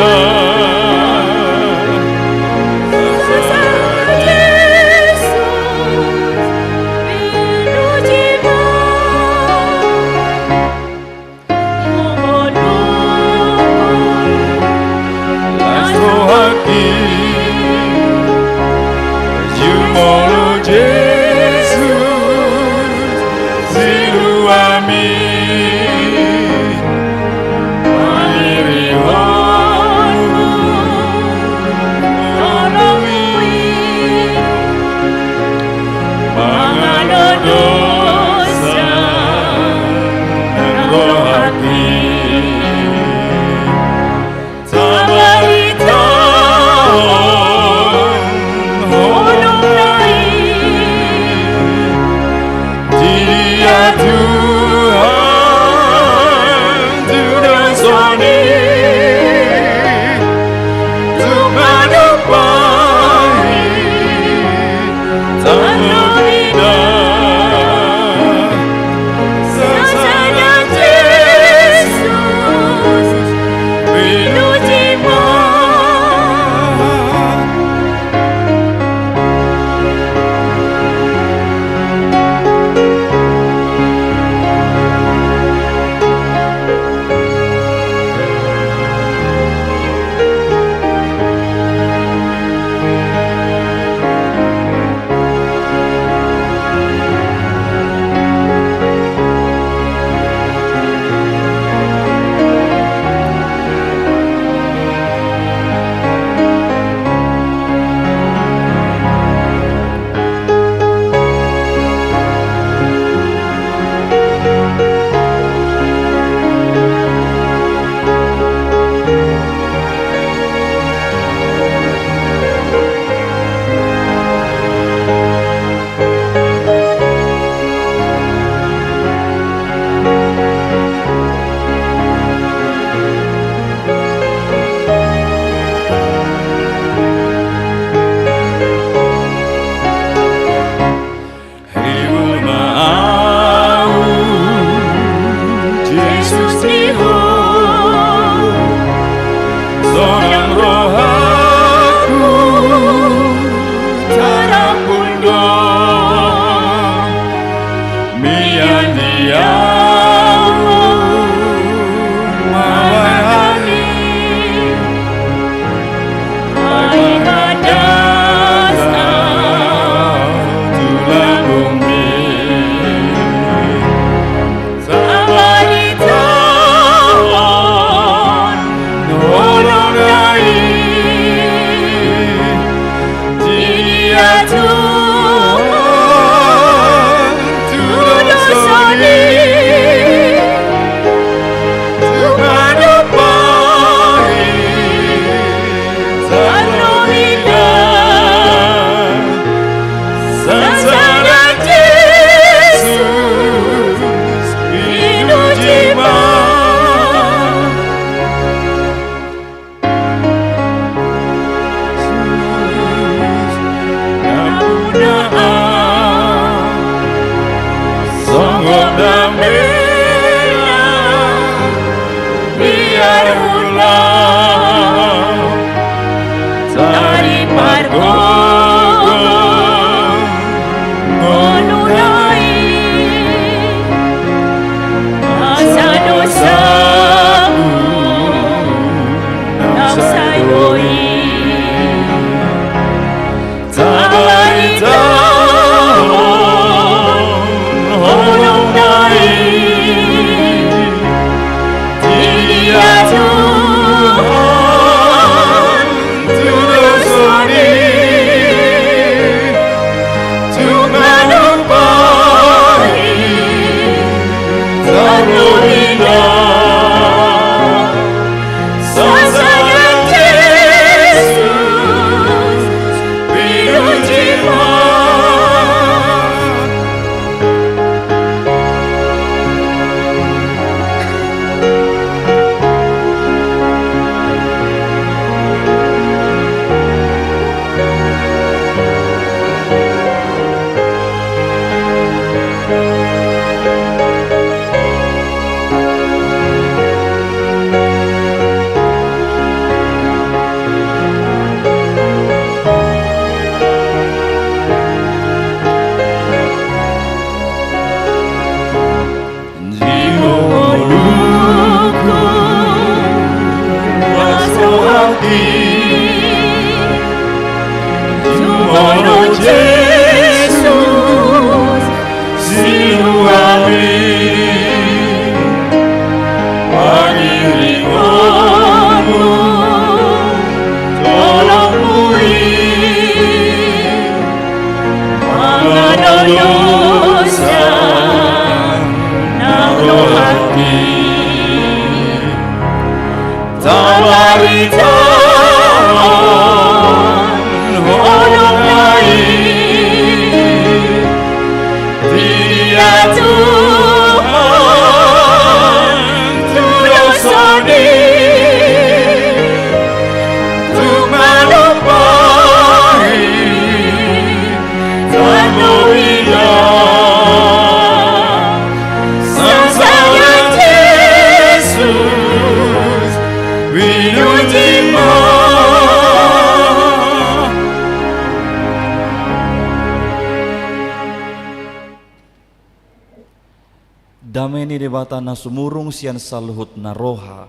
Dameni debata na sumurung sian saluhut na roha,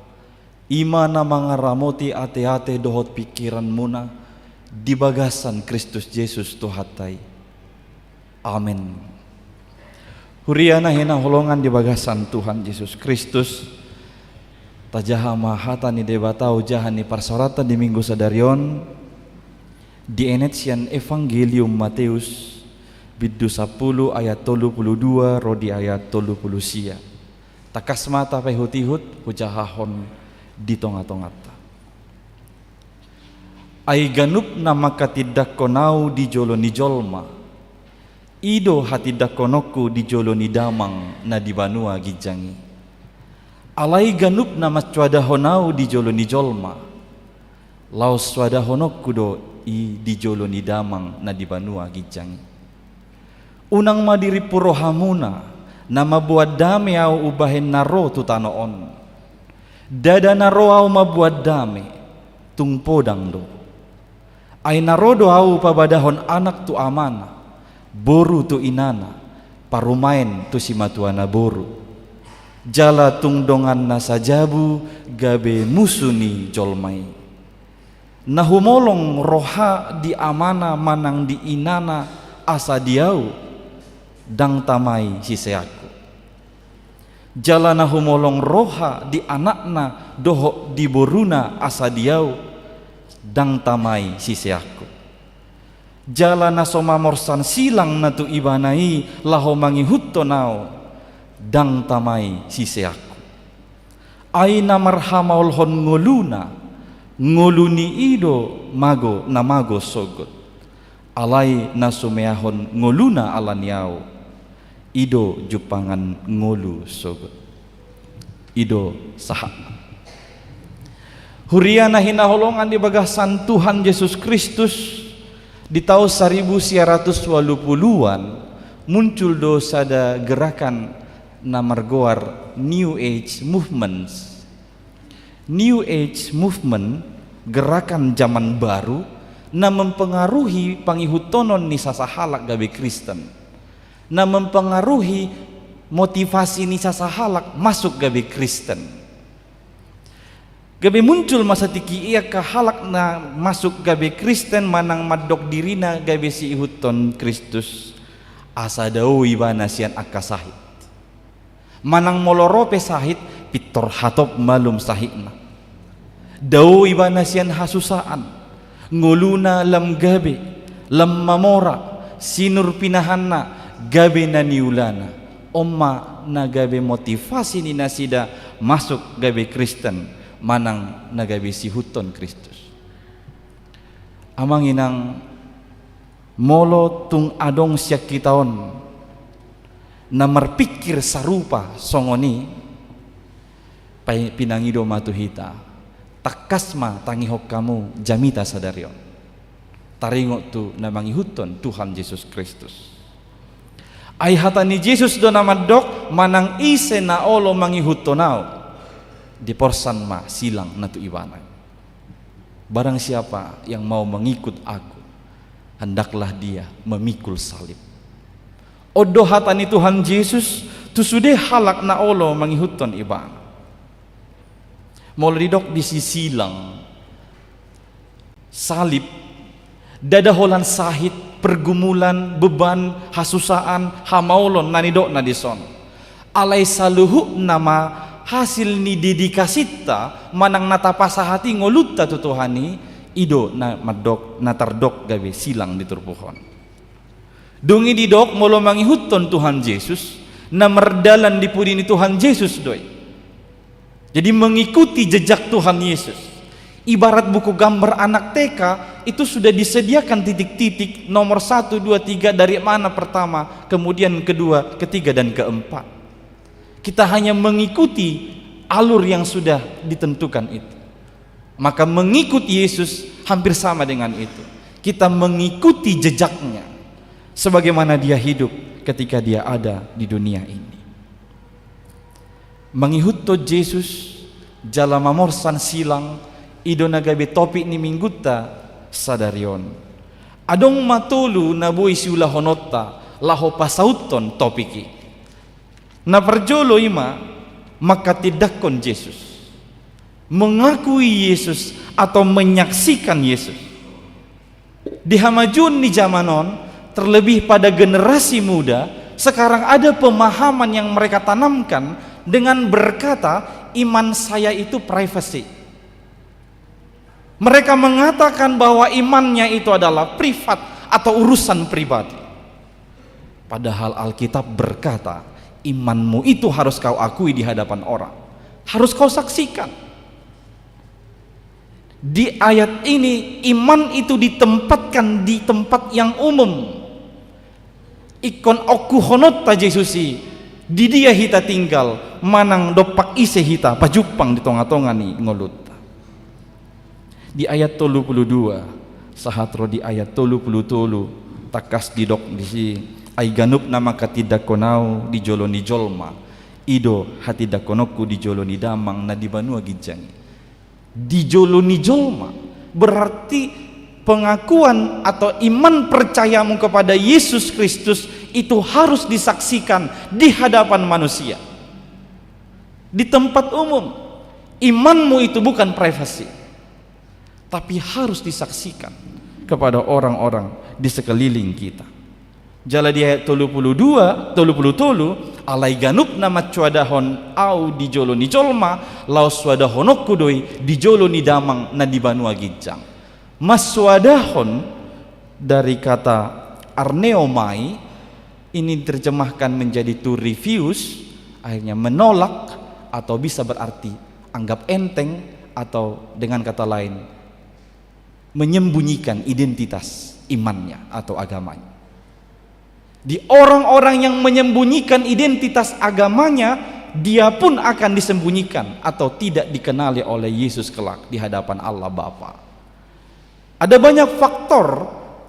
ima na mga ramoti ate-ate dohot pikiran muna, di bagasan Kristus Yesus tuhatay. Amen. Huria na hinahulungan di bagasan Tuhan Yesus Kristus, tajaha mahata ni debata ujahan ni parsorata di minggu sadarion, di enet sian Evangelium Mateus, Biddu 10 ayat 32 rodi ayat 30 sia. Takas mata pehut-ihut hujahahon di tonga-tongata. Ai ganup na makatidak konau di jolo ni jolma. Ido hatidak konoku di jolo ni damang na di banua gijangi. Alai ganup na macwada honau di jolo ni jolma. Laos swada honokku do i di jolo ni damang na di banua gijangi. Unang madiri purohamuna na mabuat dami au ubahin naro tutanoon. Dada naro au mabuat dami tungpodang do. Ay naro do au pabadahon anak tu amana, boru tu inana, parumain tu simatuana boru. Jala tungdongan na sajabu gabe musuni jolmai. Nahumolong roha di amana manang di inana asa diau. Dang tamai siseaku. Jalana humolong roha di anakna doho di boruna asa diau. Dang tamai siseaku. Jalana soma morsan silang na tu ibanai laho mangihutto nao. Dang tamai siseaku. Aina marhamaul hon ngoluna. Ngoluni ido mago na mago sogot. Alai na sumeahon ngoluna alaniau. Ido jupangan ngolu sogot. Ido saha. Huriana hinaholongan di bagasan Tuhan Yesus Kristus di tahun 1980-an muncul dosada gerakan namargoar New Age Movements. New Age Movement gerakan zaman baru na mempengaruhi pangihutonon ni sasahalak gabe Kristen. Na mempengaruhi motivasi ni sasahalak masuk gabe Kristen. Gabe muncul masa tiki ia kahalak na masuk gabe Kristen manang madok dirina gabe si ihuton Kristus asa dau ibana sian akasahit. Manang molorope sahit pitor hatop malum sahitna. Dau ibana sian hasusaan nguluna lam gabe lam mamora sinur pinahanna gabe na niulana Omma nagabe motivasi ni nasida masuk gabe Kristen manang nagabe sihuton Kristus. Amanginang molo tung adong siak kitaon na merpikir sarupa songoni pinangido matuhita takasma tangihok kamu jamita sadarion taringok tu na mangihuton Tuhan Yesus Kristus. Ay hata ni Jesus do namadok manang ise na olo mangihutonaw di porsan ma silang na tu ibanay. Barang siapa yang mau mengikut aku, hendaklah dia memikul salib. Odo hatani Tuhan Yesus tu sudah halak na olo mangihuton iban. Molo didok di sisilang salib dadaholan sahit pergumulan beban hasusaan hamaulon nanidok nadison alai saluhu nama hasil ni dedikasita manang natapasa hati ngolutta tu Tuhani ido na madok na tardok gawe silang di turpuhon dungi didok molo mangihuton Tuhan Yesus na merdalan di pudini Tuhan Yesus doi. Jadi mengikuti jejak Tuhan Yesus ibarat buku gambar anak TK itu sudah disediakan titik-titik nomor 1, 2, 3 dari mana pertama kemudian kedua, ketiga dan keempat. Kita hanya mengikuti alur yang sudah ditentukan itu. Maka mengikuti Yesus hampir sama dengan itu. Kita mengikuti jejaknya sebagaimana dia hidup ketika dia ada di dunia ini. Mengihutto Yesus jala mamorsan silang ido nagabe topik ni mingguta sadarion. Adong matulu na buhay siula honotta laho pasauton topiki. Na perjolo ima maka tidakkon Yesus mengakui Yesus atau menyaksikan Yesus di hamajun ni zamanon terlebih pada generasi muda sekarang ada pemahaman yang mereka tanamkan dengan berkata iman saya itu privasi. Mereka mengatakan bahwa imannya itu adalah privat atau urusan pribadi, padahal Alkitab berkata imanmu itu harus kau akui di hadapan orang, harus kau saksikan. Di ayat ini iman itu ditempatkan di tempat yang umum. Ikon oku honotta Jesusi di dia hita tinggal manang dopak ise hita pajupang di tonga-tonga ni ngolutta. Di ayat 32 sahatro di ayat 33 takas didok di si ay ganup nama katidakonau di joloni jolma ido hati dakonokku di joloni damang na di banua gijangi. Di joloni jolma berarti pengakuan atau iman percayamu kepada Yesus Kristus itu harus disaksikan di hadapan manusia, di tempat umum. Imanmu itu bukan privasi, tapi harus disaksikan kepada orang-orang di sekeliling kita. Jala di ayat 32 alai ganup nama cuadahon au di jolo ni jolma lau swadahonok kudoi di jolo ni damang na di banua gijang. Mas swadahon dari kata arneomai ini terjemahkan menjadi to refuse, akhirnya menolak atau bisa berarti anggap enteng atau dengan kata lain menyembunyikan identitas imannya atau agamanya. Di orang-orang yang menyembunyikan identitas agamanya, dia pun akan disembunyikan atau tidak dikenali oleh Yesus kelak di hadapan Allah Bapa. Ada banyak faktor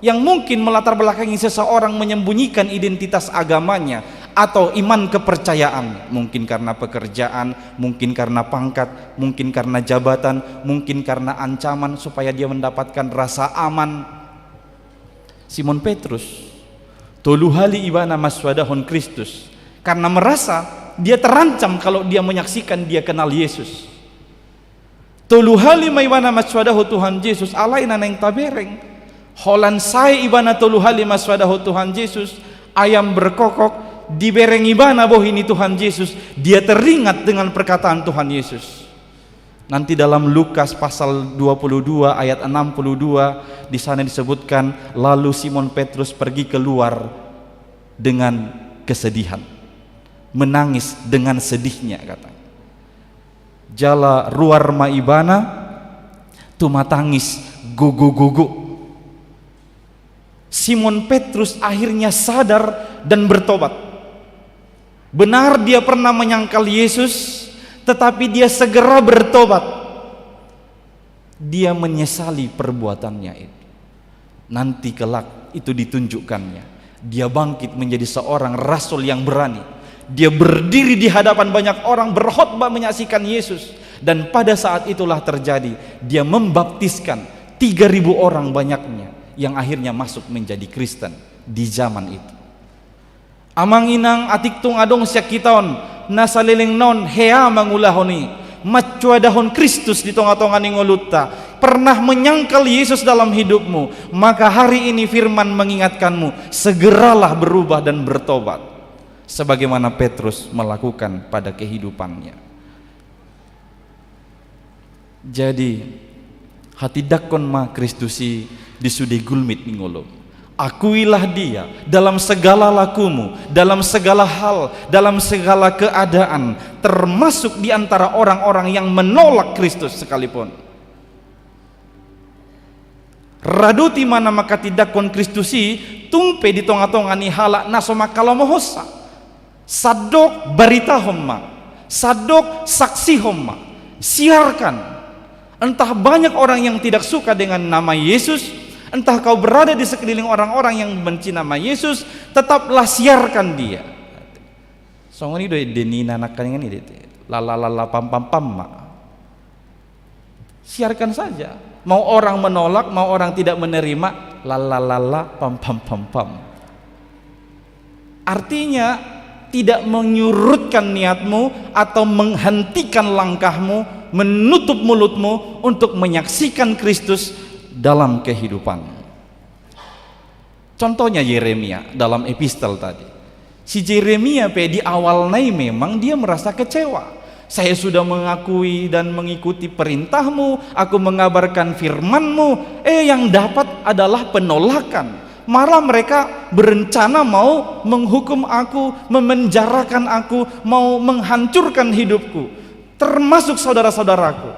yang mungkin melatar belakangi seseorang menyembunyikan identitas agamanya atau iman kepercayaan. Mungkin karena pekerjaan, mungkin karena pangkat, mungkin karena jabatan, mungkin karena ancaman supaya dia mendapatkan rasa aman. Simon Petrus toluhali ibana maswadahon Kristus karena merasa dia terancam kalau dia menyaksikan dia kenal Yesus. Toluhali maibana maswadahu Tuhan Yesus alaina neng tabereng holan sai ibana toluhali maswadahu Tuhan Yesus ayam berkokok di bereng ibana bohini Tuhan Yesus, dia teringat dengan perkataan Tuhan Yesus. Nanti dalam Lukas pasal 22 ayat 62 di sana disebutkan lalu Simon Petrus pergi keluar dengan kesedihan. menangis dengan sedihnya katanya. Jala ruar maibana tu matangis gogo-gogo. Simon Petrus akhirnya sadar dan bertobat. Benar dia pernah menyangkal Yesus, tetapi dia segera bertobat. Dia menyesali perbuatannya itu. Nanti kelak itu ditunjukkannya. Dia bangkit menjadi seorang rasul yang berani. Dia berdiri di hadapan banyak orang, berkhotbah menyaksikan Yesus. Dan pada saat itulah terjadi, dia membaptiskan 3.000 orang banyaknya, yang akhirnya masuk menjadi Kristen di zaman itu. Amang inang atiktung adong syakitaon nasaliling non hea mangulahoni macuadahon Kristus di tonga-tonga ningolutta. Pernah menyangkal Yesus dalam hidupmu, maka hari ini firman mengingatkanmu, segeralah berubah dan bertobat sebagaimana Petrus melakukan pada kehidupannya. Jadi hati dakon ma Kristusi disude gulmit ningolom. Akuilah dia dalam segala lakumu, dalam segala hal, dalam segala keadaan, termasuk di antara orang-orang yang menolak Kristus sekalipun. Raduti mana maka tidak kon Kristusi tumpe di tonga-tonga ni halak nasoma kalamohosa. Sadok barita homma, sadok saksi homma. Siarkan. Entah banyak orang yang tidak suka dengan nama Yesus, entah kau berada di sekeliling orang-orang yang benci nama Yesus, tetaplah siarkan dia. Songoni do deni nanakan ini lala pam pam pam. Siarkan saja. Mau orang menolak, mau orang tidak menerima, lala pam pam pam pam. Artinya tidak menyurutkan niatmu atau menghentikan langkahmu, menutup mulutmu untuk menyaksikan Kristus dalam kehidupan. Contohnya Yeremia dalam epistel tadi. Si Yeremia di awal memang dia merasa kecewa. Saya sudah mengakui dan mengikuti perintahmu, aku mengabarkan firmanmu, yang dapat adalah penolakan. Malah mereka berencana mau menghukum aku, memenjarakan aku, mau menghancurkan hidupku, termasuk saudara-saudaraku.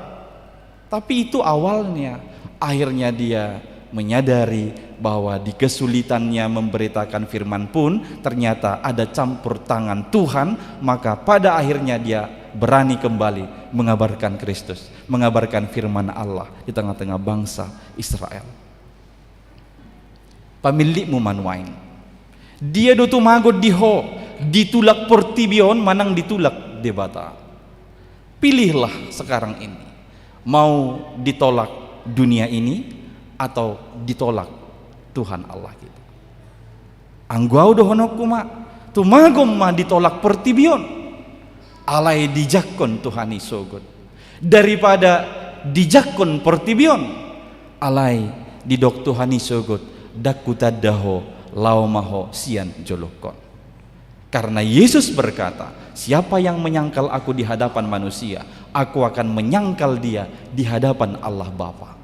Tapi itu awalnya. Akhirnya dia menyadari bahwa di kesulitannya memberitakan firman pun ternyata ada campur tangan Tuhan. Maka pada akhirnya dia berani kembali mengabarkan Kristus, mengabarkan firman Allah di tengah-tengah bangsa Israel. Pamilikmu manuain, dia dotu magot diho, ditulak portibion manang ditulak debata. Pilihlah sekarang ini, mau ditolak dunia ini atau ditolak Tuhan Allah kita. Anggau dohonok kuma tumagom ma ditolak portibion, alai dijakon Tuhan isogot, daripada dijakon portibion, alai didok Tuhan isogot dakutadaho laumaho sian jolokon. Karena Yesus berkata, siapa yang menyangkal aku di hadapan manusia, aku akan menyangkal dia di hadapan Allah Bapa.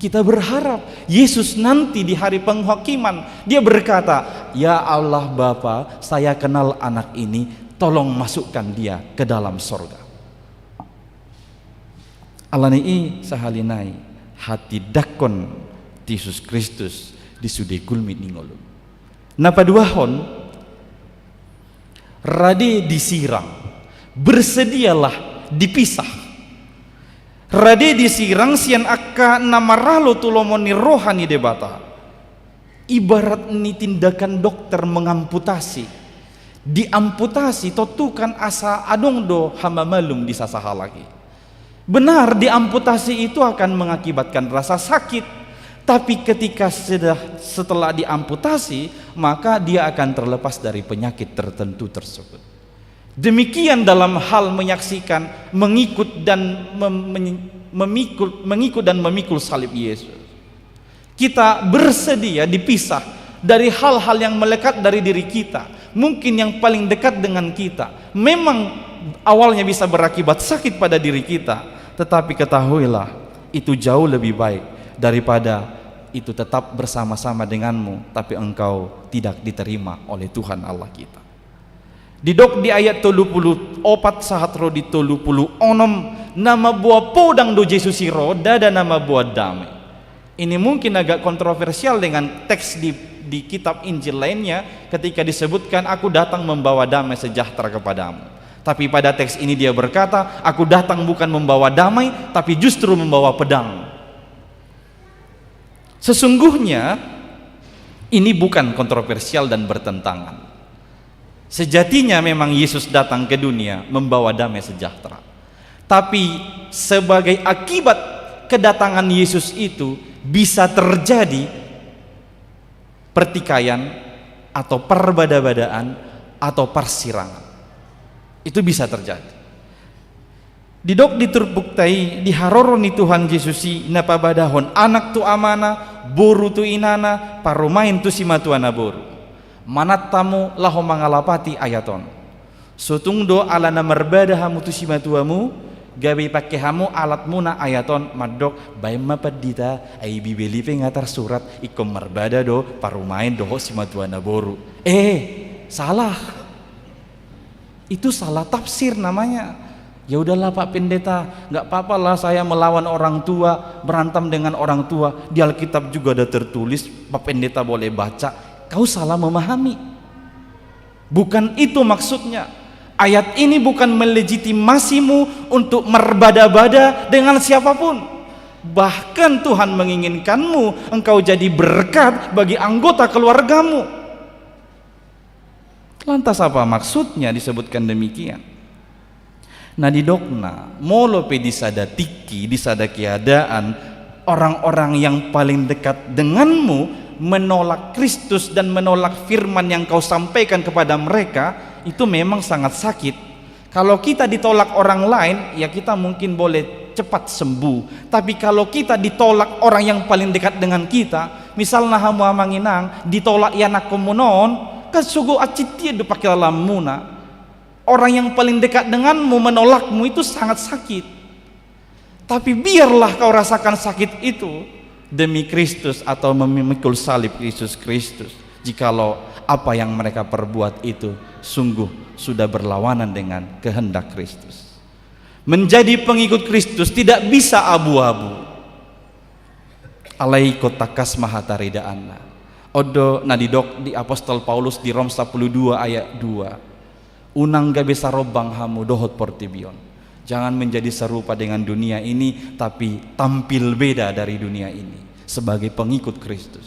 Kita berharap Yesus nanti di hari penghakiman dia berkata, ya Allah Bapa, saya kenal anak ini, tolong masukkan dia ke dalam sorga. Alani sahalinai hati dakon Yesus Kristus disude gulmit ningolum. Napa duahon rade disirang, bersedialah dipisah. Rade disirang sian akka namaralo tulomoni rohani debata. Ibarat ni tindakan dokter mengamputasi. Diamputasi totukan asa adong do hama malum disasaha lagi. Benar diamputasi itu akan mengakibatkan rasa sakit. Tapi ketika setelah diamputasi, maka dia akan terlepas dari penyakit tertentu tersebut. Demikian dalam hal menyaksikan, mengikut dan memikul salib Yesus. Kita bersedia dipisah dari hal-hal yang melekat dari diri kita, mungkin yang paling dekat dengan kita. Memang awalnya bisa berakibat sakit pada diri kita, tetapi ketahuilah itu jauh lebih baik daripada itu tetap bersama-sama denganmu tapi engkau tidak diterima oleh Tuhan Allah kita. Didok di ayat 34 sahat ro di 36 nama buah podang do Yesus iro dada nama buah damai. Ini mungkin agak kontroversial dengan teks di kitab Injil lainnya ketika disebutkan aku datang membawa damai sejahtera kepadamu. Tapi pada teks ini dia berkata, aku datang bukan membawa damai tapi justru membawa pedang. Sesungguhnya ini bukan kontroversial dan bertentangan. Sejatinya memang Yesus datang ke dunia membawa damai sejahtera. Tapi sebagai akibat kedatangan Yesus itu bisa terjadi pertikaian atau perbada-badaan atau persirangan. Itu bisa terjadi. Didok diturbuktai diharoroni Tuhan Yesusi napa badahon anak tu amana boru tu inana parumain tu simatuana boru. Manat tamu laho mangalapati ayaton sutungdo ala namerbada hamu tu simatuamu gawe pakai hamu alatmu na ayaton madok bae mapadita ai bibeli pengatar surat ikom merbada do parumain do simatuana boru. Salah. Itu salah tafsir namanya. Ya udahlah Pak Pendeta, nggak apa-apa lah saya melawan orang tua, berantem dengan orang tua. Di Alkitab juga ada tertulis, Pak Pendeta boleh baca. Kau salah memahami. Bukan itu maksudnya. Ayat ini bukan melegitimasimu untuk merbada-bada dengan siapapun. Bahkan Tuhan menginginkanmu engkau jadi berkat bagi anggota keluargamu. Lantas apa maksudnya disebutkan demikian? Nah didokna molo pe disada tiki disada keadaan orang-orang yang paling dekat denganmu menolak Kristus dan menolak firman yang kau sampaikan kepada mereka, itu memang sangat sakit. Kalau kita ditolak orang lain, ya kita mungkin boleh cepat sembuh. Tapi kalau kita ditolak orang yang paling dekat dengan kita, misalnya hamu amanginang ditolak yanak komunon, kan sugu aciti do pakai lamuna. Orang yang paling dekat denganmu menolakmu itu sangat sakit. Tapi biarlah kau rasakan sakit itu demi Kristus atau memikul salib Yesus Kristus. Jikalau apa yang mereka perbuat itu sungguh sudah berlawanan dengan kehendak Kristus. Menjadi pengikut Kristus tidak bisa abu-abu. Alaiko takas mahatarida anna. Odo nadidok di Apostol Paulus di Rom 12 ayat 2. Unang gabe sarobang hamu dohot portibion. Jangan menjadi serupa dengan dunia ini, tapi tampil beda dari dunia ini sebagai pengikut Kristus.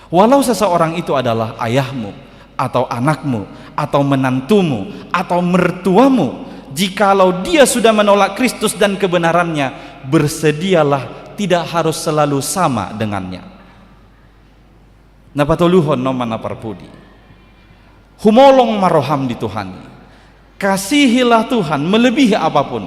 Walau seseorang itu adalah ayahmu, atau anakmu, atau menantumu, atau mertuamu, jikalau dia sudah menolak Kristus dan kebenarannya, bersedialah tidak harus selalu sama dengannya. Napatuluhon no manaparpudi. Humolong maroham di Tuhani. Kasihilah Tuhan melebihi apapun.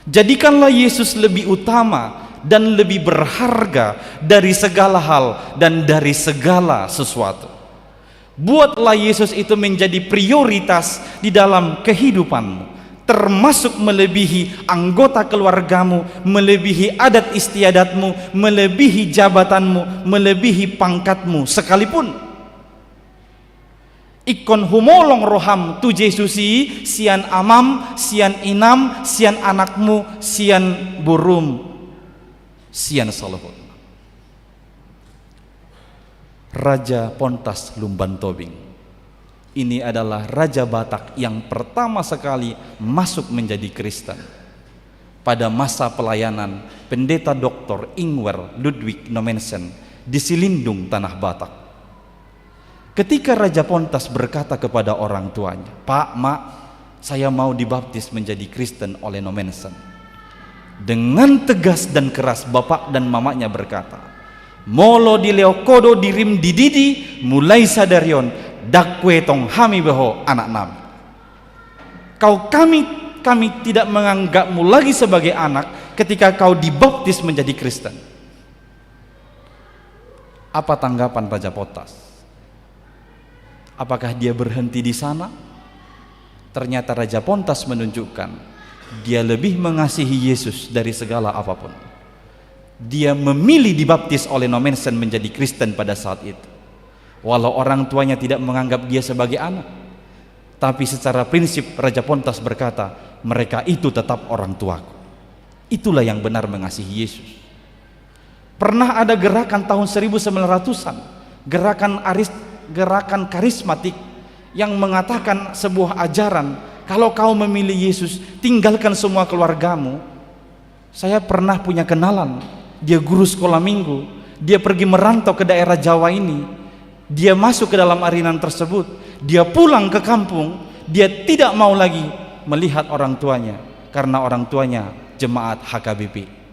Jadikanlah Yesus lebih utama dan lebih berharga dari segala hal dan dari segala sesuatu. Buatlah Yesus itu menjadi prioritas di dalam kehidupanmu, termasuk melebihi anggota keluargamu, melebihi adat istiadatmu, melebihi jabatanmu, melebihi pangkatmu sekalipun. Ikon humolong roham tu Jesusi sian amam, sian inam, sian anakmu, sian burum, sian salohon. Raja Pontas Lumban Tobing. Ini adalah Raja Batak yang pertama sekali masuk menjadi Kristen. Pada masa pelayanan Pendeta Dr. Ingwer Ludwig Nommensen di Silindung Tanah Batak. Ketika Raja Pontas berkata kepada orang tuanya, "Pak, Mak, saya mau dibaptis menjadi Kristen oleh Nommensen." Dengan tegas dan keras bapak dan mamanya berkata, "Molo di leokodo dirim dididi mulai sadarion dakwe tong hami beho anak nami." Kami tidak menganggapmu lagi sebagai anak ketika kau dibaptis menjadi Kristen. Apa tanggapan Raja Pontas? Apakah dia berhenti di sana? Ternyata Raja Pontas menunjukkan dia lebih mengasihi Yesus dari segala apapun. Dia memilih dibaptis oleh Nommensen menjadi Kristen pada saat itu. Walau orang tuanya tidak menganggap dia sebagai anak, tapi secara prinsip Raja Pontas berkata, mereka itu tetap orang tuaku. Itulah yang benar mengasihi Yesus. Pernah ada gerakan tahun 1900-an, gerakan karismatik yang mengatakan sebuah ajaran, kalau kau memilih Yesus, tinggalkan semua keluargamu. Saya pernah punya kenalan, dia guru sekolah minggu, dia pergi merantau ke daerah Jawa ini, dia masuk ke dalam arinan tersebut, dia pulang ke kampung, dia tidak mau lagi melihat orang tuanya, karena orang tuanya jemaat HKBP.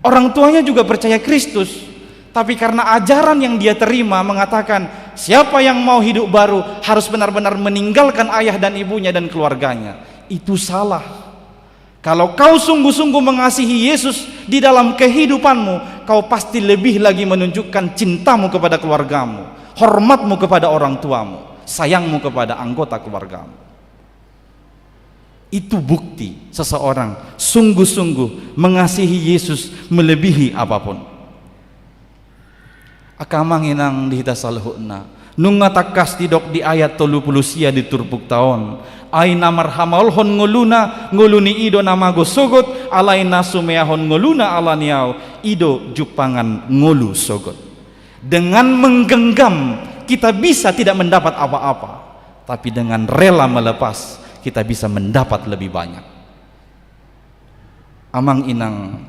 Orang tuanya juga percaya Kristus, tapi karena ajaran yang dia terima mengatakan siapa yang mau hidup baru harus benar-benar meninggalkan ayah dan ibunya dan keluarganya. Itu salah. Kalau kau sungguh-sungguh mengasihi Yesus di dalam kehidupanmu, kau pasti lebih lagi menunjukkan cintamu kepada keluargamu, hormatmu kepada orang tuamu, sayangmu kepada anggota keluargamu. Itu bukti seseorang sungguh-sungguh mengasihi Yesus melebihi apapun. Akamang inang dihita salhuna nunga takas tidok di ayat 30 sia di turpuk taon aina marhamaul hon nguluni ido namago sogot alaina sumeahon nguluna alaniau ido jupangan ngulu sogot. Dengan menggenggam kita bisa tidak mendapat apa-apa, tapi dengan rela melepas kita bisa mendapat lebih banyak. Amang inang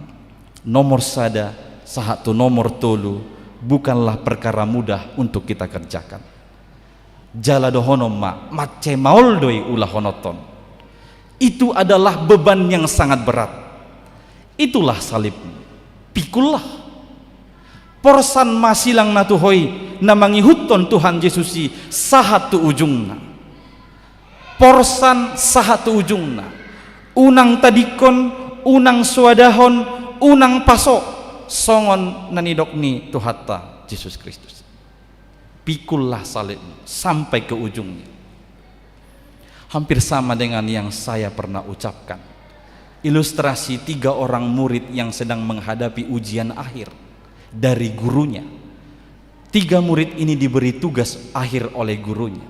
nomor sada sahatu nomor tolu bukanlah perkara mudah untuk kita kerjakan. Jala dohonom mace maoldoi ulah honoton. Itu adalah beban yang sangat berat. Itulah salib. Pikullah. Porsan masilang natuhoi namangi huton Tuhan Yesusi sahatu ujungna. Porsan sahatu ujungna. Unang tadikon, unang swadahon, unang pasok songon nanidokni Tuhatta Yesus Kristus. Pikullah salib sampai ke ujungnya. Hampir sama dengan yang saya pernah ucapkan. Ilustrasi 3 orang murid yang sedang menghadapi ujian akhir dari gurunya. 3 murid ini diberi tugas akhir oleh gurunya.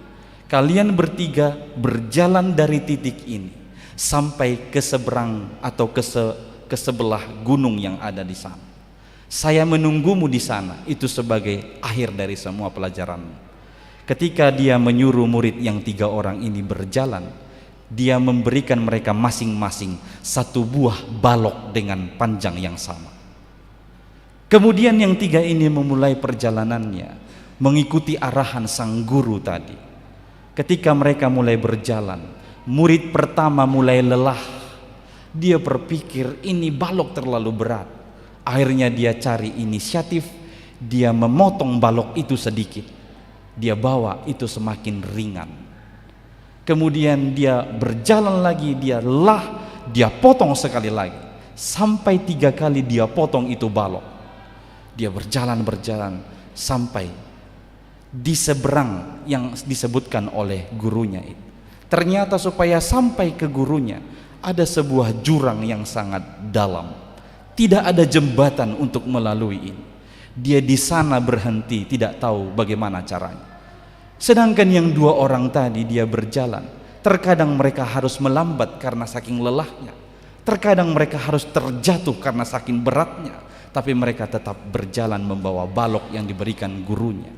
Kalian bertiga berjalan dari titik ini sampai ke seberang atau ke sebelah gunung yang ada di sana. Saya menunggumu di sana, itu sebagai akhir dari semua pelajaran. Ketika dia menyuruh murid yang 3 orang ini berjalan, dia memberikan mereka masing-masing 1 buah balok dengan panjang yang sama. Kemudian yang 3 ini memulai perjalanannya mengikuti arahan sang guru tadi. Ketika mereka mulai berjalan, murid pertama mulai lelah. Dia berpikir ini balok terlalu berat. Akhirnya dia cari inisiatif, dia memotong balok itu sedikit. Dia bawa itu semakin ringan. Kemudian dia berjalan lagi, dia lelah, dia potong sekali lagi. Sampai 3 kali dia potong itu balok. Dia berjalan sampai di seberang yang disebutkan oleh gurunya itu. Ternyata supaya sampai ke gurunya ada sebuah jurang yang sangat dalam. Tidak ada jembatan untuk melalui ini. Dia di sana berhenti, tidak tahu bagaimana caranya. Sedangkan yang 2 orang tadi dia berjalan, terkadang mereka harus melambat karena saking lelahnya. Terkadang mereka harus terjatuh karena saking beratnya, tapi mereka tetap berjalan membawa balok yang diberikan gurunya.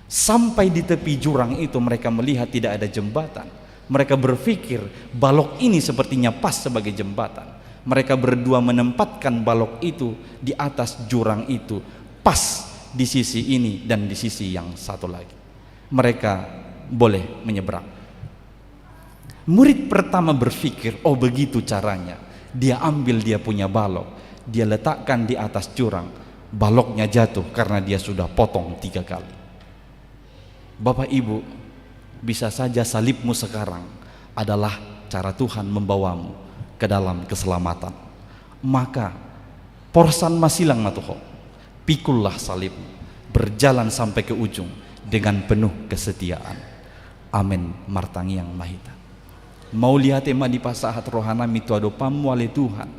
Sampai di tepi jurang itu mereka melihat tidak ada jembatan. Mereka berpikir balok ini sepertinya pas sebagai jembatan. Mereka berdua menempatkan balok itu di atas jurang itu, pas di sisi ini dan di sisi yang satu lagi. Mereka boleh menyeberang. Murid pertama berpikir, oh begitu caranya. Dia ambil dia punya balok, dia letakkan di atas jurang. Baloknya jatuh karena dia sudah potong 3 kali. Bapak Ibu, bisa saja salibmu sekarang adalah cara Tuhan membawamu ke dalam keselamatan. Maka porsan masilang matuho, pikullah salib, berjalan sampai ke ujung dengan penuh kesetiaan. Amin. Martangi yang mahita. Mau lihat ema di pasahat rohana mituado pamu ale Tuhan.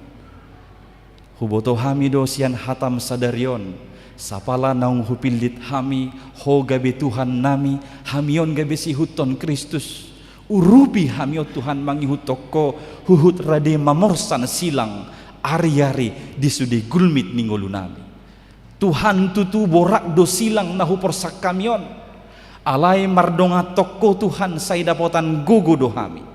Huboto hamido sian hatam sadarion sapala naung hupilit hami ho gabe Tuhan nami hamion gabe si huton Kristus urubi hamiot Tuhan mangihutoko huhut rade mamorsan silang ari-ari disudi gulmit ninggolu nami Tuhan tutu borak do silang nahu porsak kamion alai mardonga toko Tuhan saya dapotan gogo do hami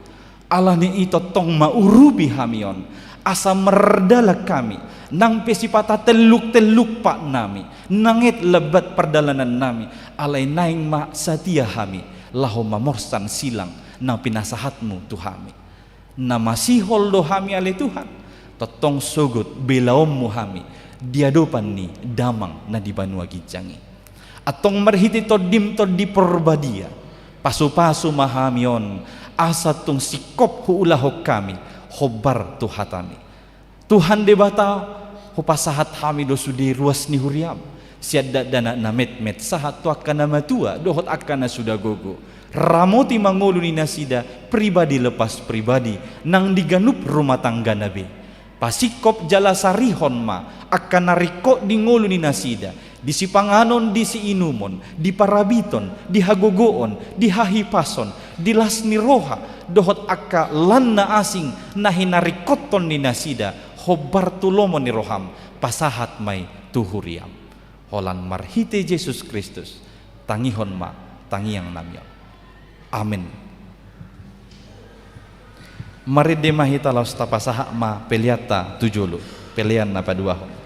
Allah ni ito tong maurubi hamion asa merdala kami nang pesipata teluk-teluk pak nami nangit lebat perdalanan nami alai naing ma satia hami laho mamorsan silang nang pinasahatmu Tuhami na masihol do hami ale Tuhan totong sogot belaommu hami diadopan ni damang na di Banua Gijangi atong marhiti todim to di perbadia pasu-pasu mahamion asa tung sikop hu ulahok kami hobar tuhatami Tuhan debata hu pasahat hami do sudi ruas ni huriam siada dana namet met sahat tu akan nama tua dohot akan sudah gogo ramoti mangulu ni nasida pribadi lepas pribadi nang diganup rumah tangga nabi pasikop jala sarihon ma akan nariko di ngulu ni nasida di sipanganon di si inumon di parabiton di hagogoon di hahipason di lasni roha dohot akka lanna asing nahinarikoton ni nasida hobar tulomon ni roham pasahat mai tuhuriam holan marhite Yesus Kristus tangihon ma tangiang namya amin mari demahita laus tapasaha ma peliata tujulu pelian apa dua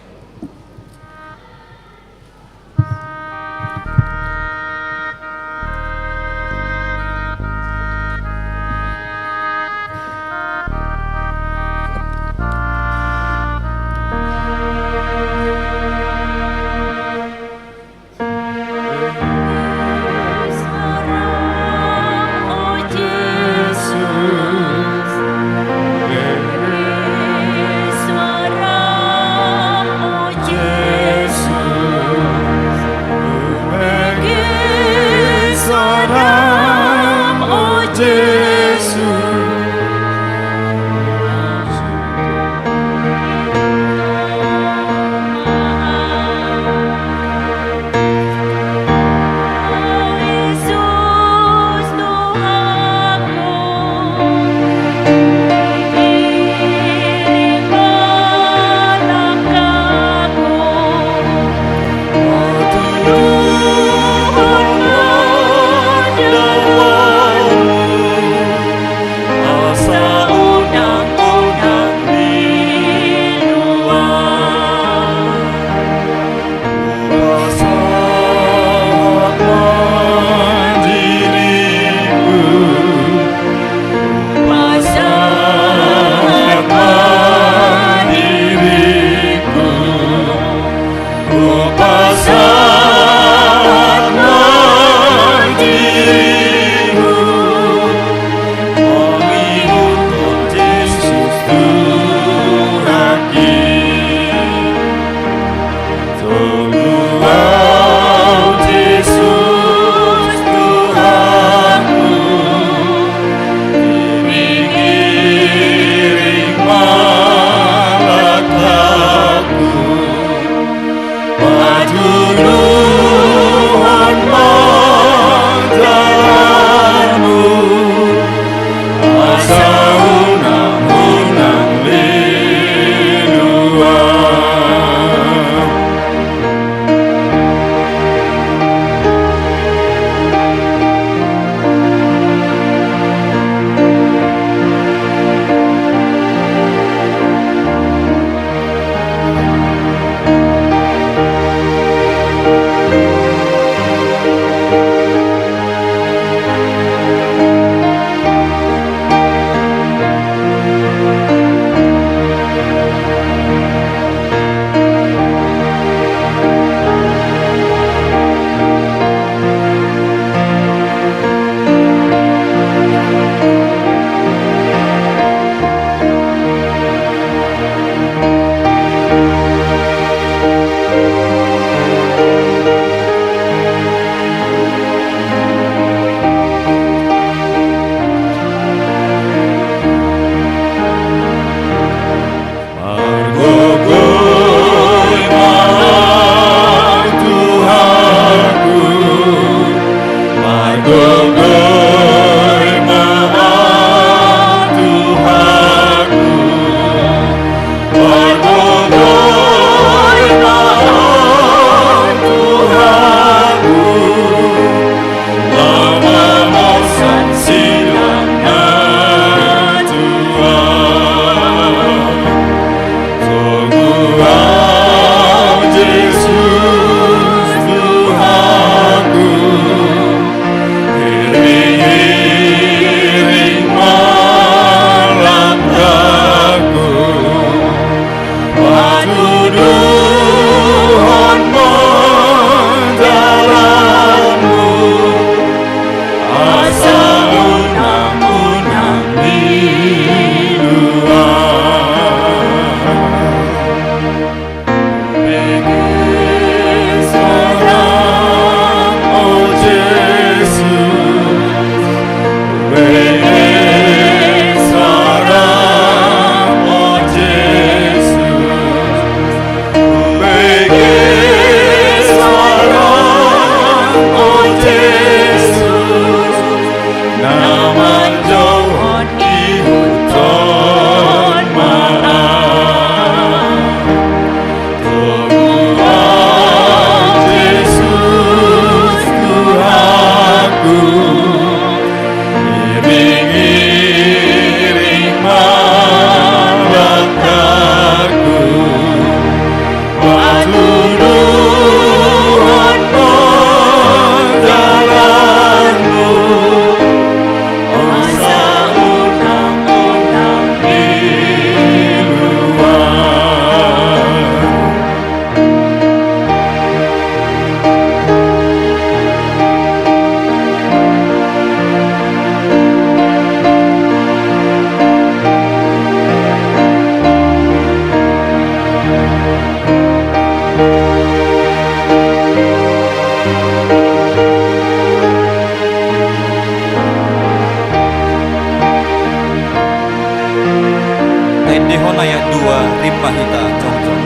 Lehon ayat 2 rim mahita congcong.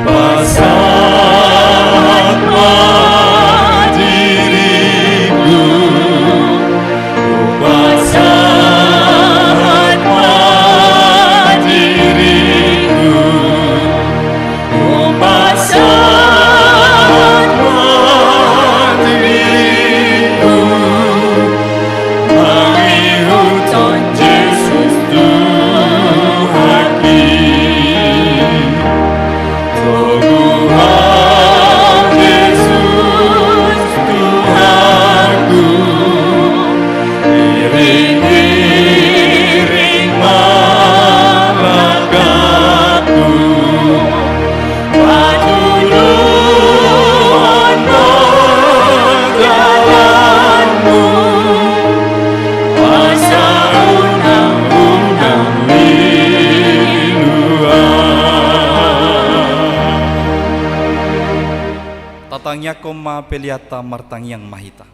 Pasatma diriku, pasatma diriku, pasatma diriku, mengihutan Yesus Tuhanku. Tuhan Yesus Tuhanku, iring-iring malaikat-Ku, patuluhan jalanmu, kuasa undang-undang Tatangnya koma peliata martang yang mahita.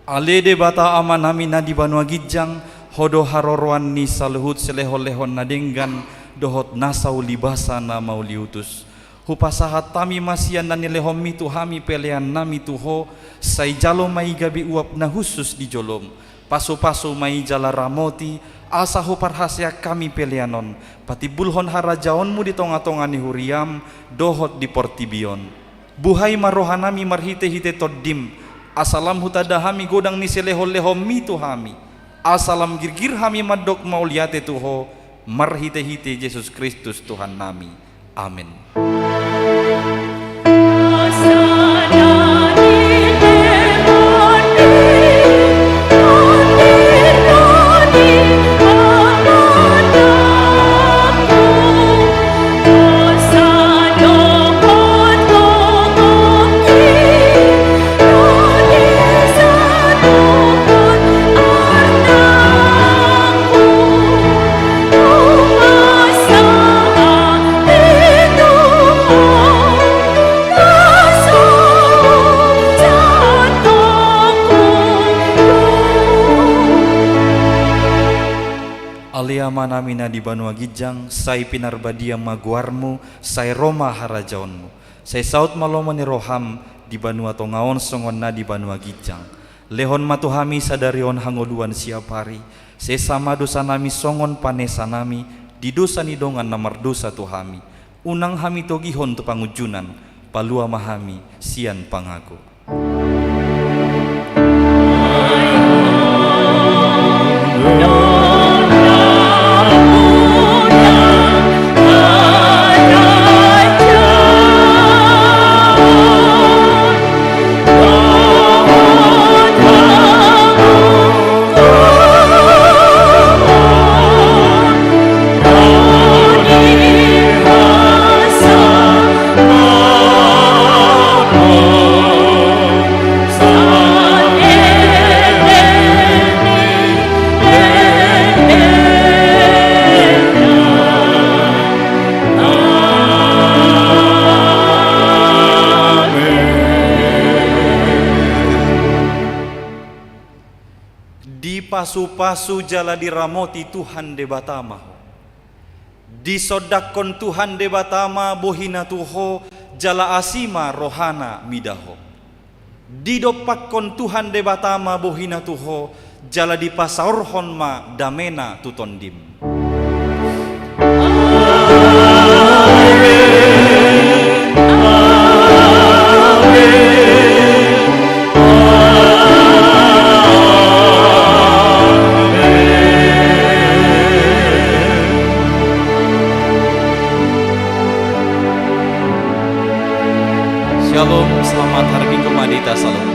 Ale de bata amanami na di banua gijang hodo haroroan ni saluhut selehon-lehon nadenggan dohot nasau libasa na mau liutus. Hupasahat tami masian na nilehom mitu hami pelean nami tuho say jalo mai gabi uap na husus di jolom. Paso-paso mai jala ramoti asa huparhasya kami peleanon. Pati bulhon harajaonmu di tonga-tonga ni huriam dohot di portibion. Buhay marohanami marhite-hite toddim. Asalam hutada hami godang ni selehol-lehom mitu hami. Asalam girgir hami madok mauliate tuho marhite-hite Yesus Kristus Tuhan nami. Amin. Aliama namina di banua gijang, say pinarbadia maguarmu, say Roma harajaonmu, say saut malomani roham di banua tongaon songon na di banua gijang. Lehon matuhami sadarion hangoduan siap hari, say sama dosa nami songon panesa nami, di dosa nidongan namar dosa tuhami. Unang hami togihon tu pangujunan, palua mahami sian pangaku. Pasu-pasu jala diramoti Tuhan de batama, disodakon Tuhan de batama bohina tuho jala asima rohana midaho, didopakon Tuhan de batama bohina tuho jala dipasaurhon ma damena tutondim. Shalom, selamat hari Minggu Madita, salam.